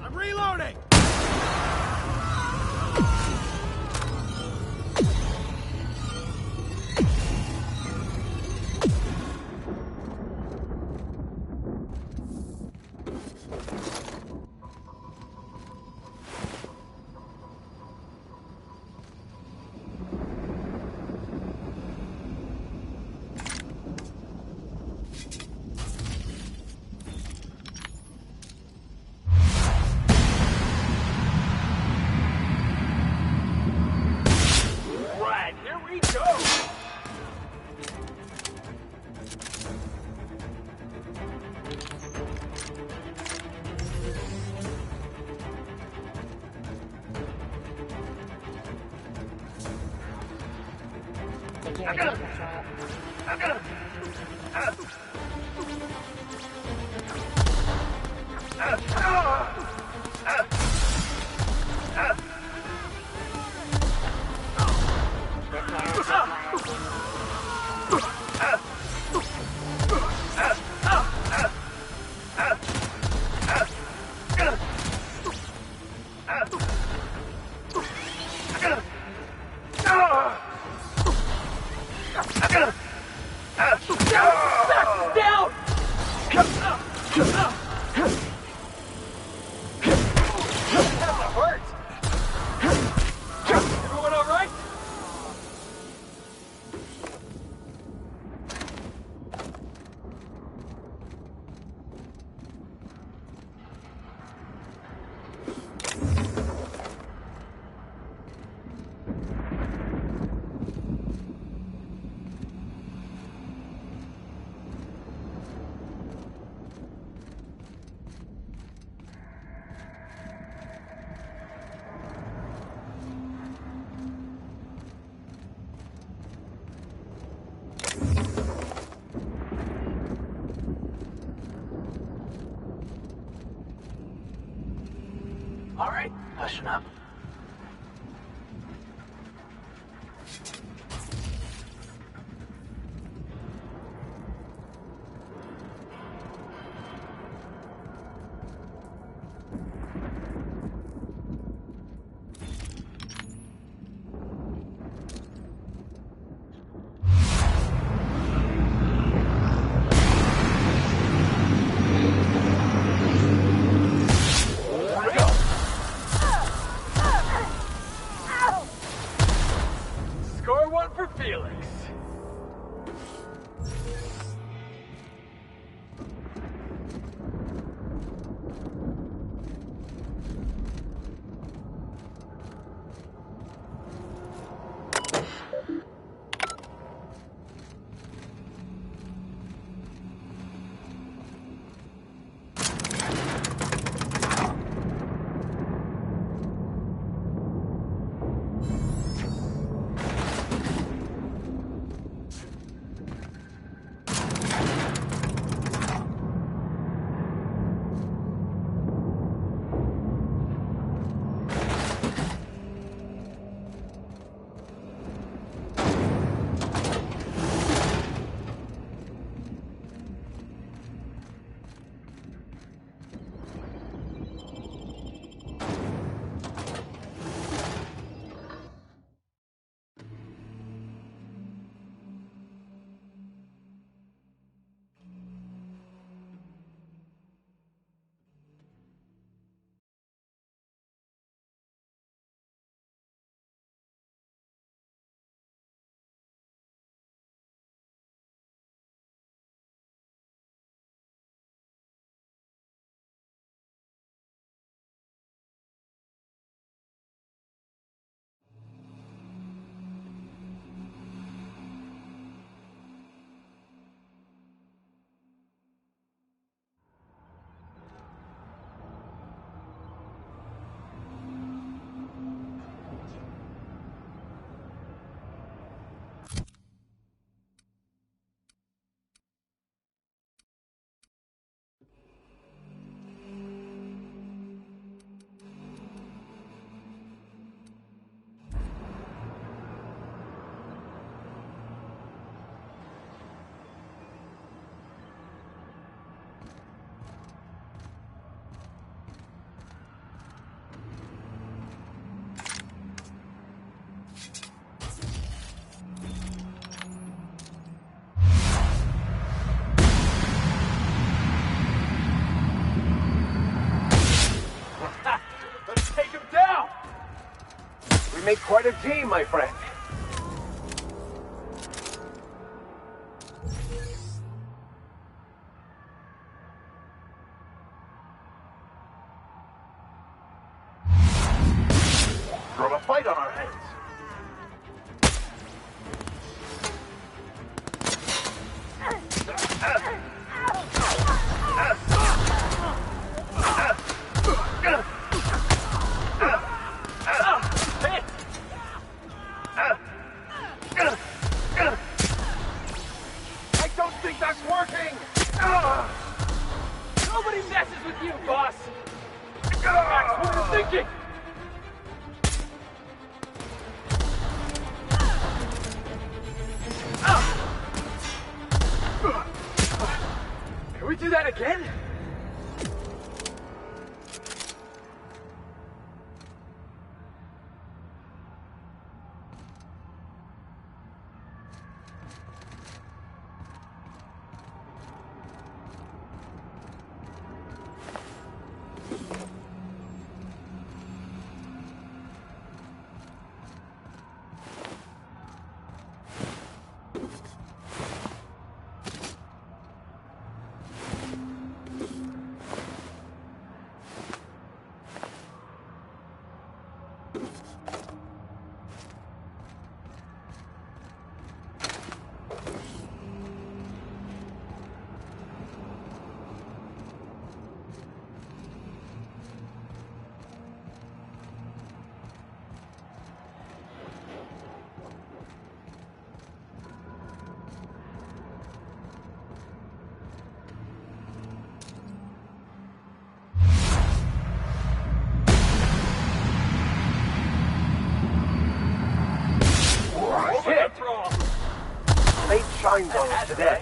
I'm reloading! Right, here we go! Security control. Down! That hurts! Everyone alright? All right, listen up. make quite a team, my friend. Throw a fight on our hands. I don't think that's working! Nobody messes with you, boss! That's what you're thinking! Can we do that again? Fate shines on us today.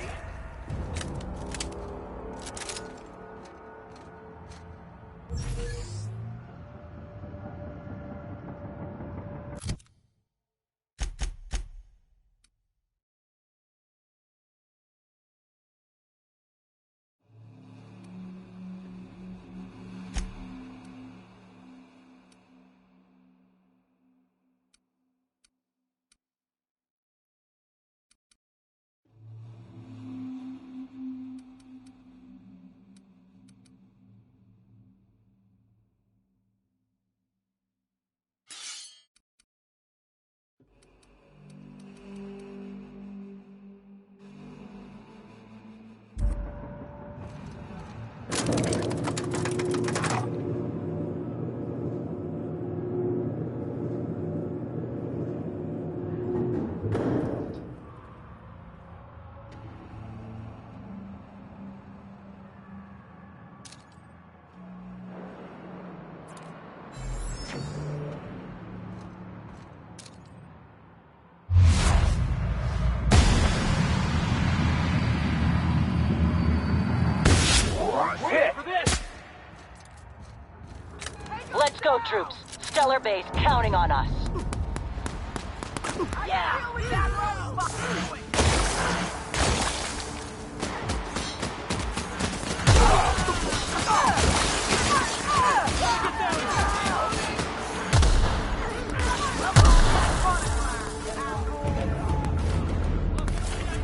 Let's go, troops. Stellar base counting on us. Yeah!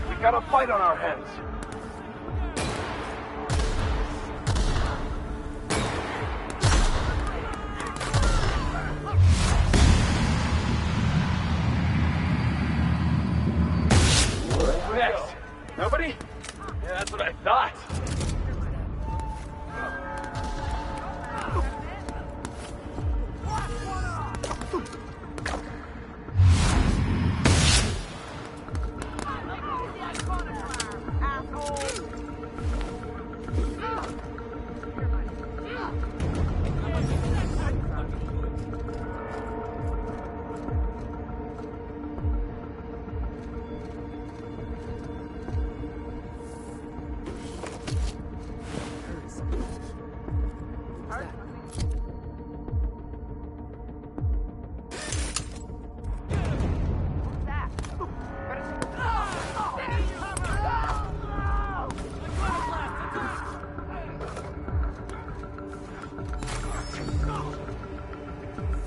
We got a fight on our hands. Next. Nobody? Yeah, that's what I thought.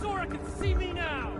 Sora can see me now!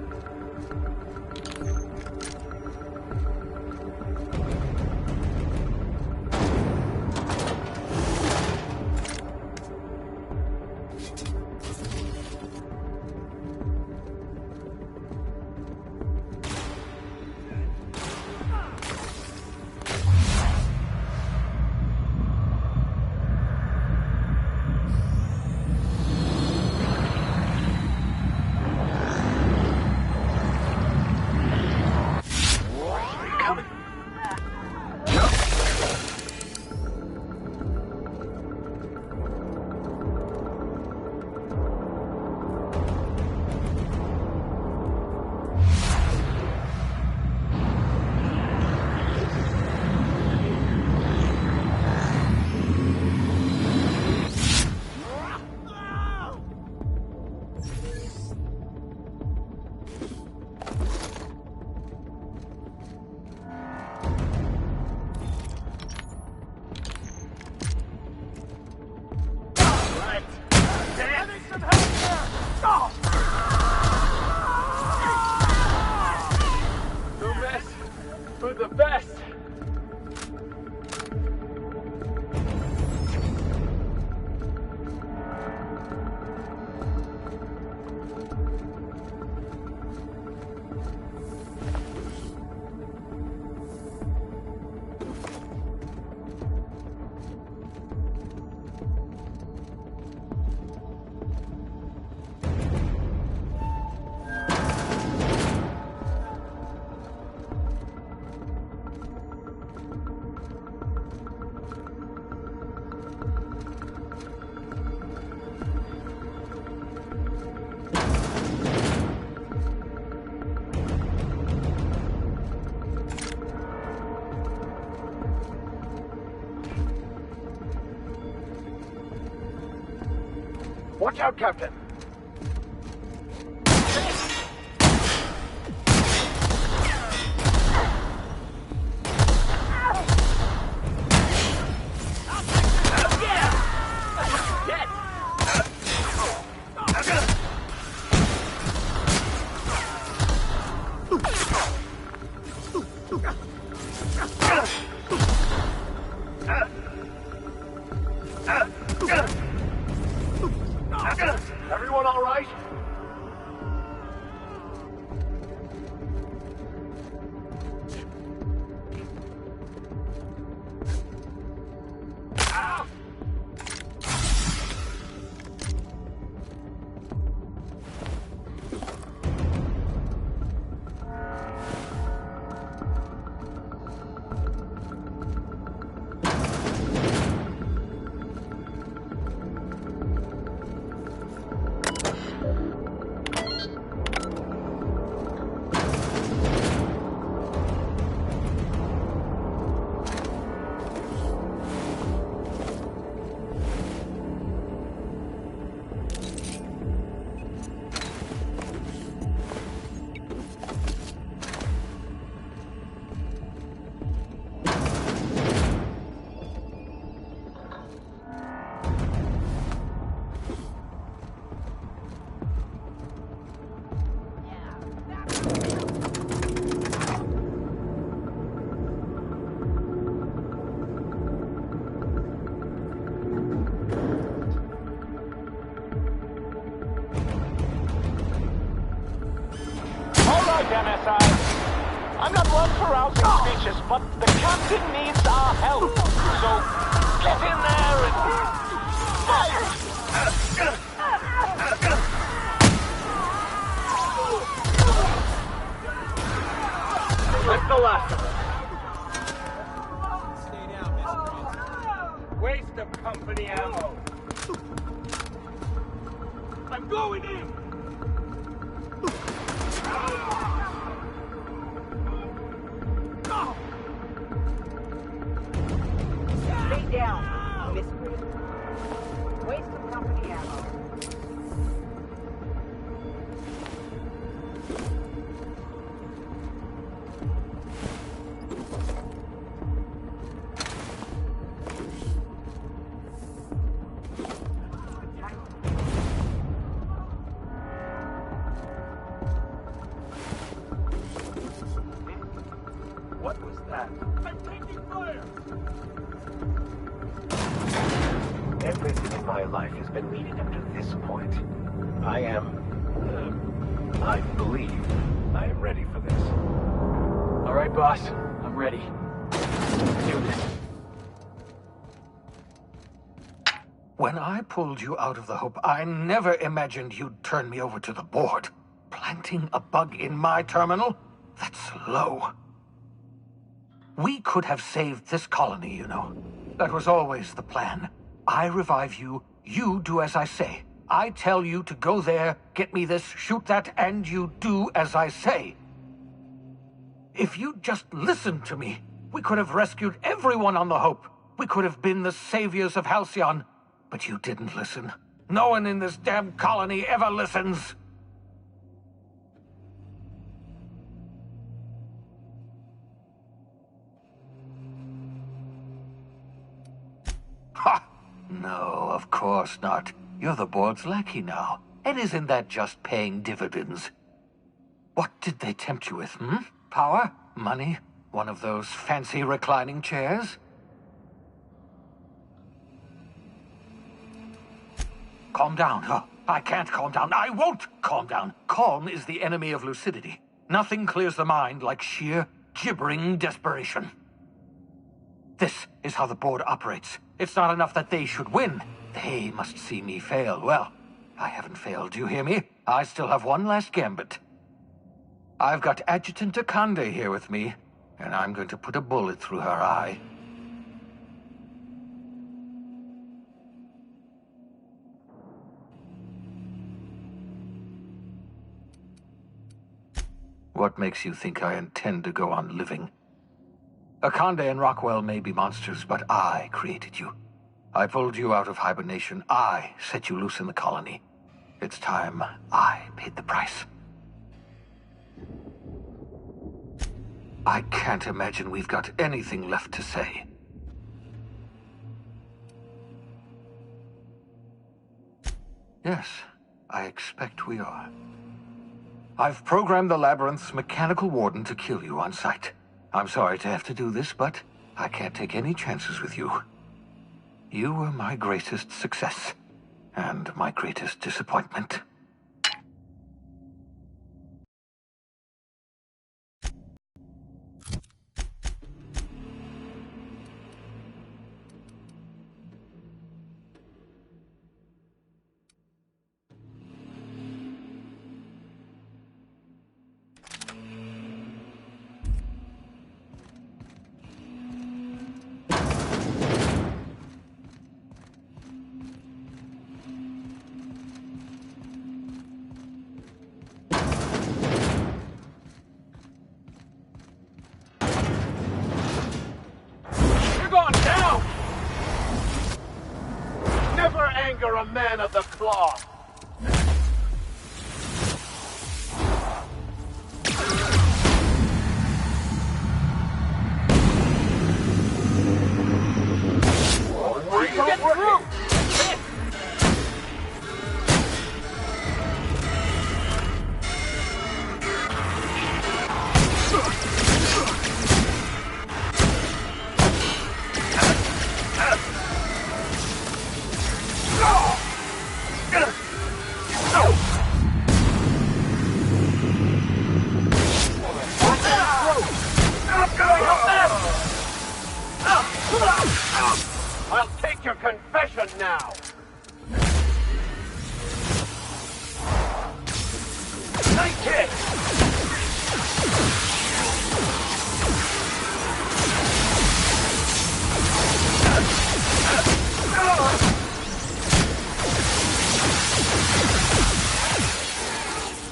Watch out, Captain! Everyone all right? MSI. I'm not one for rousing speeches, but the captain needs our help. So get in there and fight! That's the last of them. Stay down, Mr. Waste of company ammo. I'm going in! Stay down, miscreant. Waste of company ammo. What was that? I'm taking fire! Everything in my life has been leading up to this point. I believe I am ready for this. All right, boss. I'm ready. Let's do this. When I pulled you out of the Hope, I never imagined you'd turn me over to the board. Planting a bug in my terminal? That's low. We could have saved this colony, you know. That was always the plan. I revive you, you do as I say. I tell you to go there, get me this, shoot that, and you do as I say. If you'd just listened to me, we could have rescued everyone on the Hope. We could have been the saviors of Halcyon. But you didn't listen. No one in this damn colony ever listens. Ha! No, of course not. You're the board's lackey now. And isn't that just paying dividends? What did they tempt you with, Power? Money? One of those fancy reclining chairs? Calm down. Oh, I can't calm down. I won't calm down. Calm is the enemy of lucidity. Nothing clears the mind like sheer, gibbering desperation. This is how the board operates. It's not enough that they should win. They must see me fail. Well, I haven't failed, do you hear me? I still have one last gambit. I've got Adjutant Akande here with me, and I'm going to put a bullet through her eye. What makes you think I intend to go on living? Akande and Rockwell may be monsters, but I created you. I pulled you out of hibernation. I set you loose in the colony. It's time I paid the price. I can't imagine we've got anything left to say. Yes, I expect we are. I've programmed the Labyrinth's mechanical warden to kill you on sight. I'm sorry to have to do this, but I can't take any chances with you. You were my greatest success, and my greatest disappointment. Anger a man of the cloth. Get through! I'll take your confession now. Nice hit.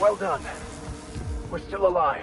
Well done. We're still alive.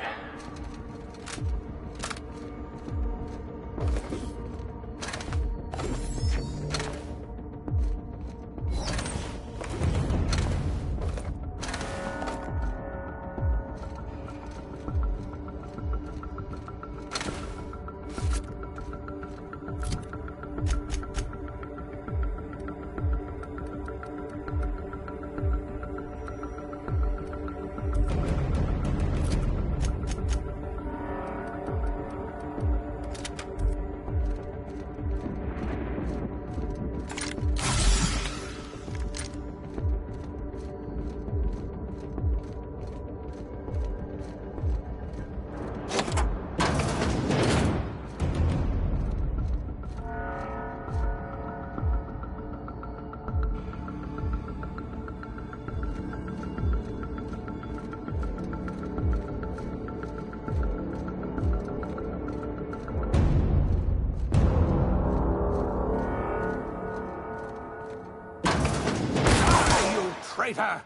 Traitor!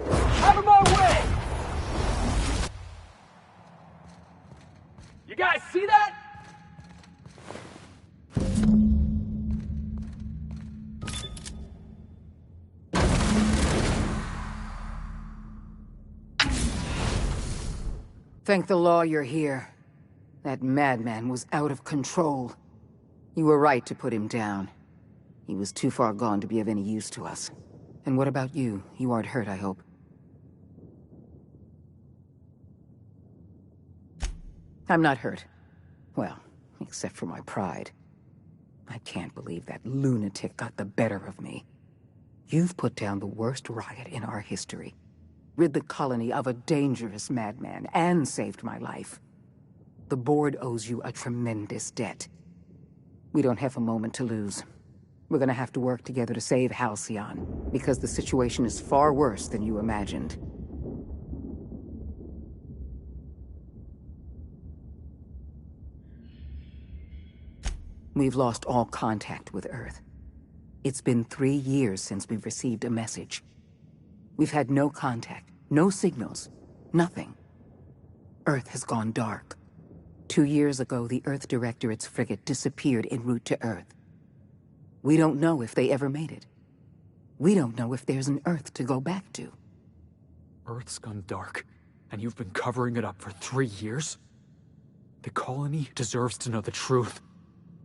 Out of my way! You guys see that? Thank the law you're here. That madman was out of control. You were right to put him down. He was too far gone to be of any use to us. And what about you? You aren't hurt, I hope. I'm not hurt. Well, except for my pride. I can't believe that lunatic got the better of me. You've put down the worst riot in our history, rid the colony of a dangerous madman, and saved my life. The board owes you a tremendous debt. We don't have a moment to lose. We're gonna have to work together to save Halcyon, because the situation is far worse than you imagined. We've lost all contact with Earth. It's been 3 years since we've received a message. We've had no contact, no signals, nothing. Earth has gone dark. 2 years ago, the Earth Directorate's frigate disappeared en route to Earth. We don't know if they ever made it. We don't know if there's an Earth to go back to. Earth's gone dark, and you've been covering it up for 3 years? The colony deserves to know the truth.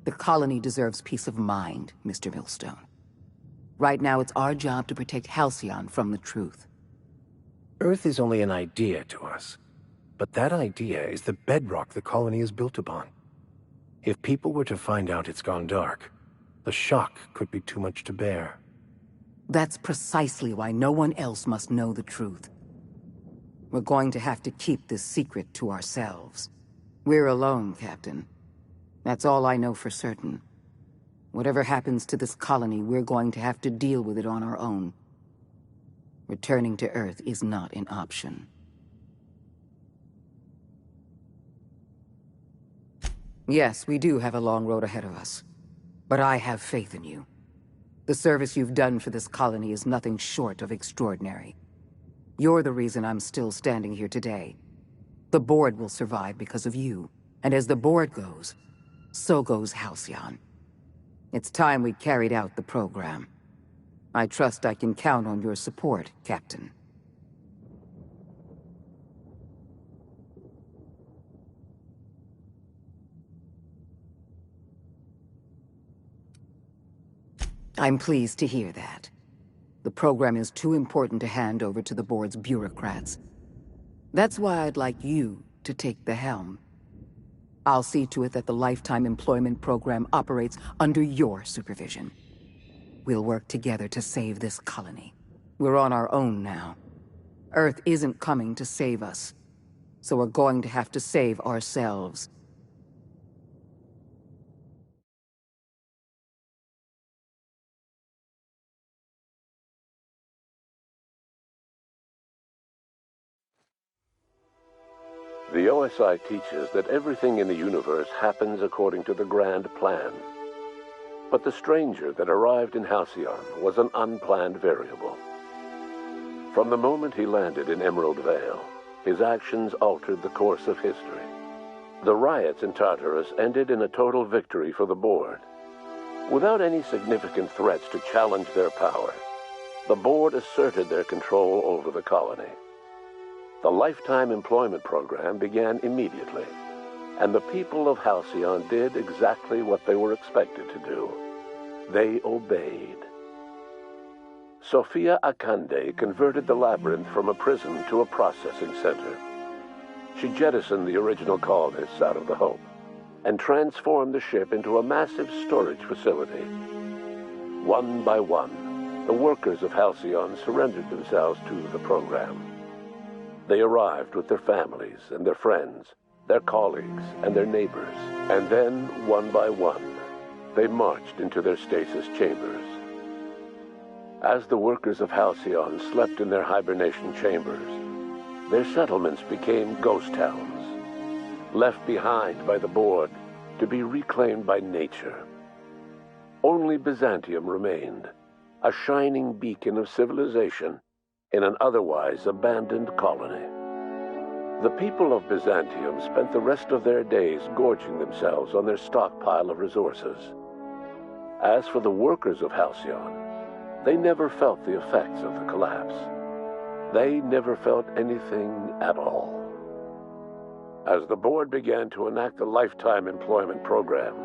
The colony deserves peace of mind, Mr. Millstone. Right now, it's our job to protect Halcyon from the truth. Earth is only an idea to us, but that idea is the bedrock the colony is built upon. If people were to find out it's gone dark, the shock could be too much to bear. That's precisely why no one else must know the truth. We're going to have to keep this secret to ourselves. We're alone, Captain. That's all I know for certain. Whatever happens to this colony, we're going to have to deal with it on our own. Returning to Earth is not an option. Yes, we do have a long road ahead of us. But I have faith in you. The service you've done for this colony is nothing short of extraordinary. You're the reason I'm still standing here today. The board will survive because of you. And as the board goes, so goes Halcyon. It's time we carried out the program. I trust I can count on your support, Captain. I'm pleased to hear that. The program is too important to hand over to the board's bureaucrats. That's why I'd like you to take the helm. I'll see to it that the Lifetime Employment Program operates under your supervision. We'll work together to save this colony. We're on our own now. Earth isn't coming to save us, so we're going to have to save ourselves. The OSI teaches that everything in the universe happens according to the grand plan. But the stranger that arrived in Halcyon was an unplanned variable. From the moment he landed in Emerald Vale, his actions altered the course of history. The riots in Tartarus ended in a total victory for the board. Without any significant threats to challenge their power, the board asserted their control over the colony. The Lifetime Employment Program began immediately, and the people of Halcyon did exactly what they were expected to do. They obeyed. Sophia Akande converted the labyrinth from a prison to a processing center. She jettisoned the original colonists out of the Hope and transformed the ship into a massive storage facility. One by one, the workers of Halcyon surrendered themselves to the program. They arrived with their families and their friends, their colleagues and their neighbors, and then, one by one, they marched into their stasis chambers. As the workers of Halcyon slept in their hibernation chambers, their settlements became ghost towns, left behind by the board to be reclaimed by nature. Only Byzantium remained, a shining beacon of civilization in an otherwise abandoned colony. The people of Byzantium spent the rest of their days gorging themselves on their stockpile of resources. As for the workers of Halcyon, they never felt the effects of the collapse. They never felt anything at all. As the board began to enact the Lifetime Employment Program,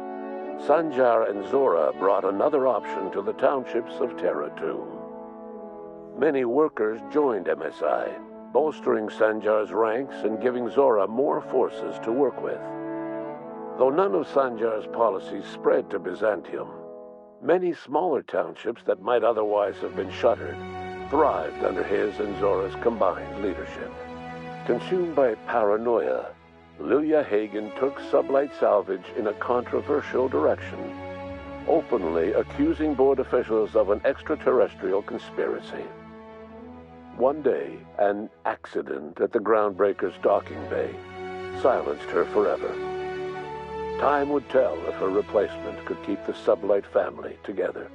Sanjar and Zora brought another option to the townships of Terra 2. Many workers joined MSI, bolstering Sanjar's ranks and giving Zora more forces to work with. Though none of Sanjar's policies spread to Byzantium, many smaller townships that might otherwise have been shuttered thrived under his and Zora's combined leadership. Consumed by paranoia, Lilia Hagen took Sublight Salvage in a controversial direction, openly accusing board officials of an extraterrestrial conspiracy. One day, an accident at the Groundbreaker's docking bay silenced her forever. Time would tell if her replacement could keep the Sublight family together.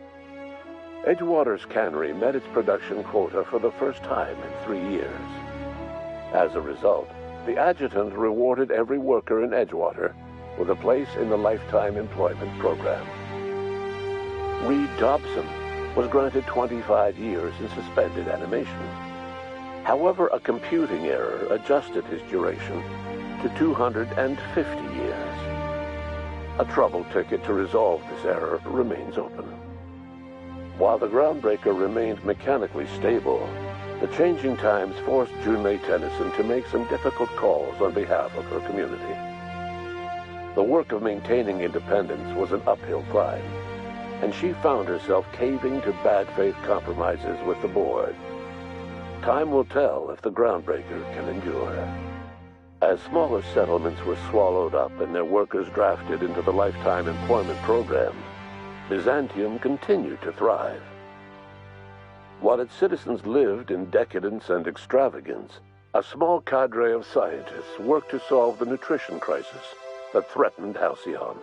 Edgewater's cannery met its production quota for the first time in 3 years. As a result, the adjutant rewarded every worker in Edgewater with a place in the Lifetime Employment Program. Reed Dobson, was granted 25 years in suspended animation. However, a computing error adjusted his duration to 250 years. A trouble ticket to resolve this error remains open. While the groundbreaker remained mechanically stable, the changing times forced Junlei Tennyson to make some difficult calls on behalf of her community. The work of maintaining independence was an uphill climb, and she found herself caving to bad faith compromises with the board. Time will tell if the groundbreaker can endure. As smaller settlements were swallowed up and their workers drafted into the lifetime employment program, Byzantium continued to thrive. While its citizens lived in decadence and extravagance, a small cadre of scientists worked to solve the nutrition crisis that threatened Halcyon.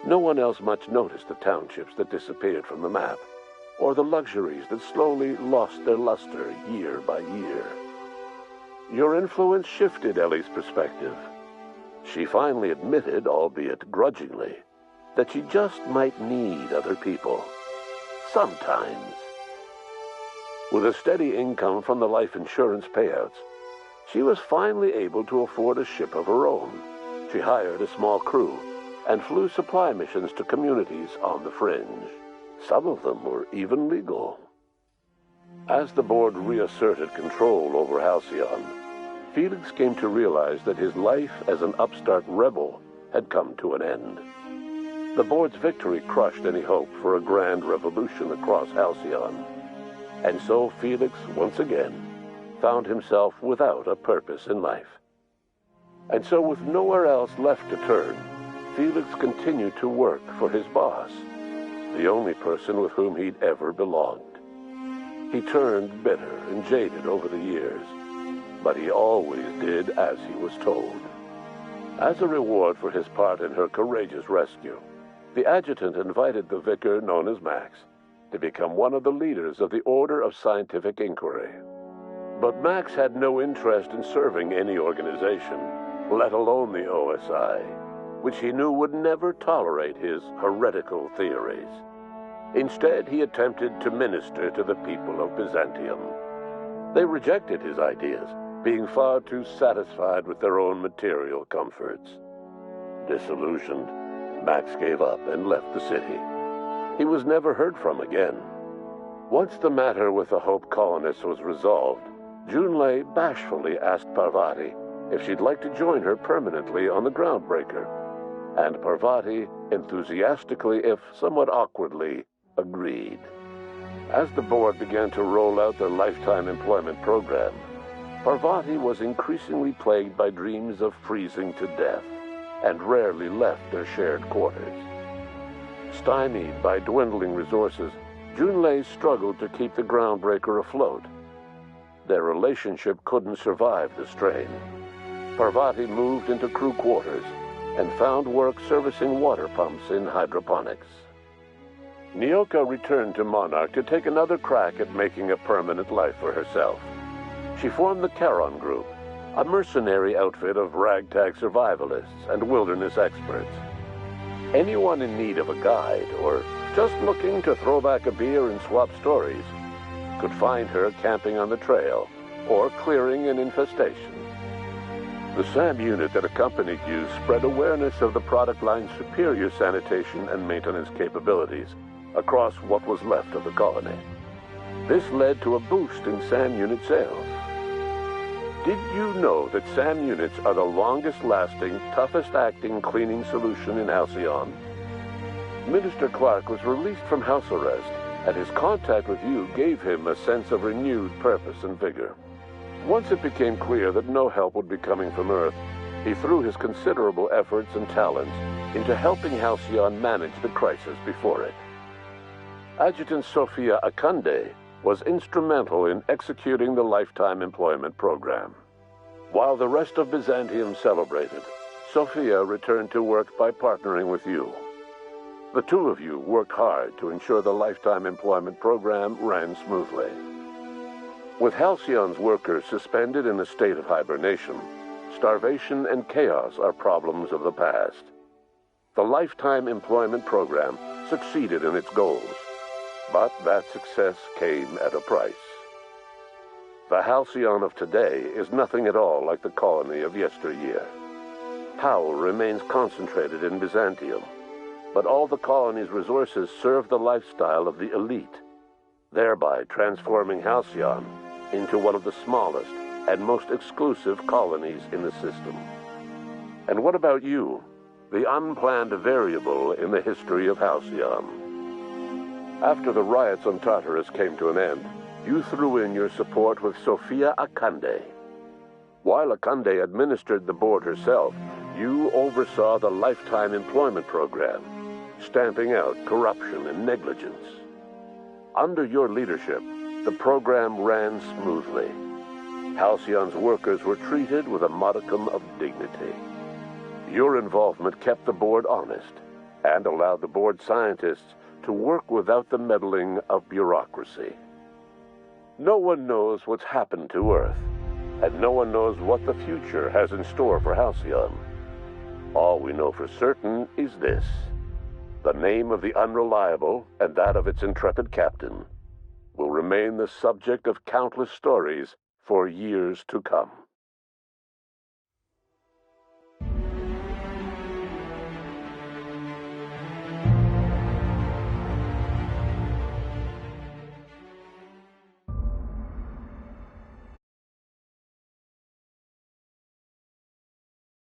No one else much noticed the townships that disappeared from the map, or the luxuries that slowly lost their luster year by year. Your influence shifted Ellie's perspective. She finally admitted, albeit grudgingly, that she just might need other people. Sometimes. With a steady income from the life insurance payouts, she was finally able to afford a ship of her own. She hired a small crew and flew supply missions to communities on the fringe. Some of them were even legal. As the board reasserted control over Halcyon, Felix came to realize that his life as an upstart rebel had come to an end. The board's victory crushed any hope for a grand revolution across Halcyon. And so Felix, once again, found himself without a purpose in life. And so with nowhere else left to turn, Felix continued to work for his boss, the only person with whom he'd ever belonged. He turned bitter and jaded over the years, but he always did as he was told. As a reward for his part in her courageous rescue, the adjutant invited the vicar known as Max to become one of the leaders of the Order of Scientific Inquiry. But Max had no interest in serving any organization, let alone the OSI, which he knew would never tolerate his heretical theories. Instead, he attempted to minister to the people of Byzantium. They rejected his ideas, being far too satisfied with their own material comforts. Disillusioned, Max gave up and left the city. He was never heard from again. Once the matter with the Hope colonists was resolved, Junlei bashfully asked Parvati if she'd like to join her permanently on the Groundbreaker, and Parvati enthusiastically, if somewhat awkwardly, agreed. As the board began to roll out their lifetime employment program, Parvati was increasingly plagued by dreams of freezing to death, and rarely left their shared quarters. Stymied by dwindling resources, Junlei struggled to keep the Groundbreaker afloat. Their relationship couldn't survive the strain. Parvati moved into crew quarters and found work servicing water pumps in hydroponics. Nyoka returned to Monarch to take another crack at making a permanent life for herself. She formed the Charon Group, a mercenary outfit of ragtag survivalists and wilderness experts. Anyone in need of a guide, or just looking to throw back a beer and swap stories, could find her camping on the trail or clearing an infestation. The SAM unit that accompanied you spread awareness of the product line's superior sanitation and maintenance capabilities across what was left of the colony. This led to a boost in SAM unit sales. Did you know that SAM units are the longest-lasting, toughest-acting cleaning solution in Halcyon? Minister Clark was released from house arrest, and his contact with you gave him a sense of renewed purpose and vigor. Once it became clear that no help would be coming from Earth, he threw his considerable efforts and talents into helping Halcyon manage the crisis before it. Adjutant Sophia Akande was instrumental in executing the lifetime employment program. While the rest of Byzantium celebrated, Sophia returned to work by partnering with you. The two of you worked hard to ensure the lifetime employment program ran smoothly. With Halcyon's workers suspended in a state of hibernation, starvation and chaos are problems of the past. the Lifetime Employment Program succeeded in its goals. But that success came at a price. The Halcyon of today is nothing at all like the colony of yesteryear. Power remains concentrated in Byzantium, but all the colony's resources serve the lifestyle of the elite, thereby transforming Halcyon into one of the smallest and most exclusive colonies in the system. And what about you, the unplanned variable in the history of Halcyon? After the riots on Tartarus came to an end, you threw in your support with Sophia Akande. While Akande administered the board herself, you oversaw the Lifetime Employment Program, stamping out corruption and negligence. Under your leadership, the program ran smoothly. Halcyon's workers were treated with a modicum of dignity. Your involvement kept the board honest and allowed the board scientists to work without the meddling of bureaucracy. No one knows what's happened to Earth, and no one knows what the future has in store for Halcyon. All we know for certain is this: the name of the Unreliable and that of its intrepid captain will remain the subject of countless stories for years to come.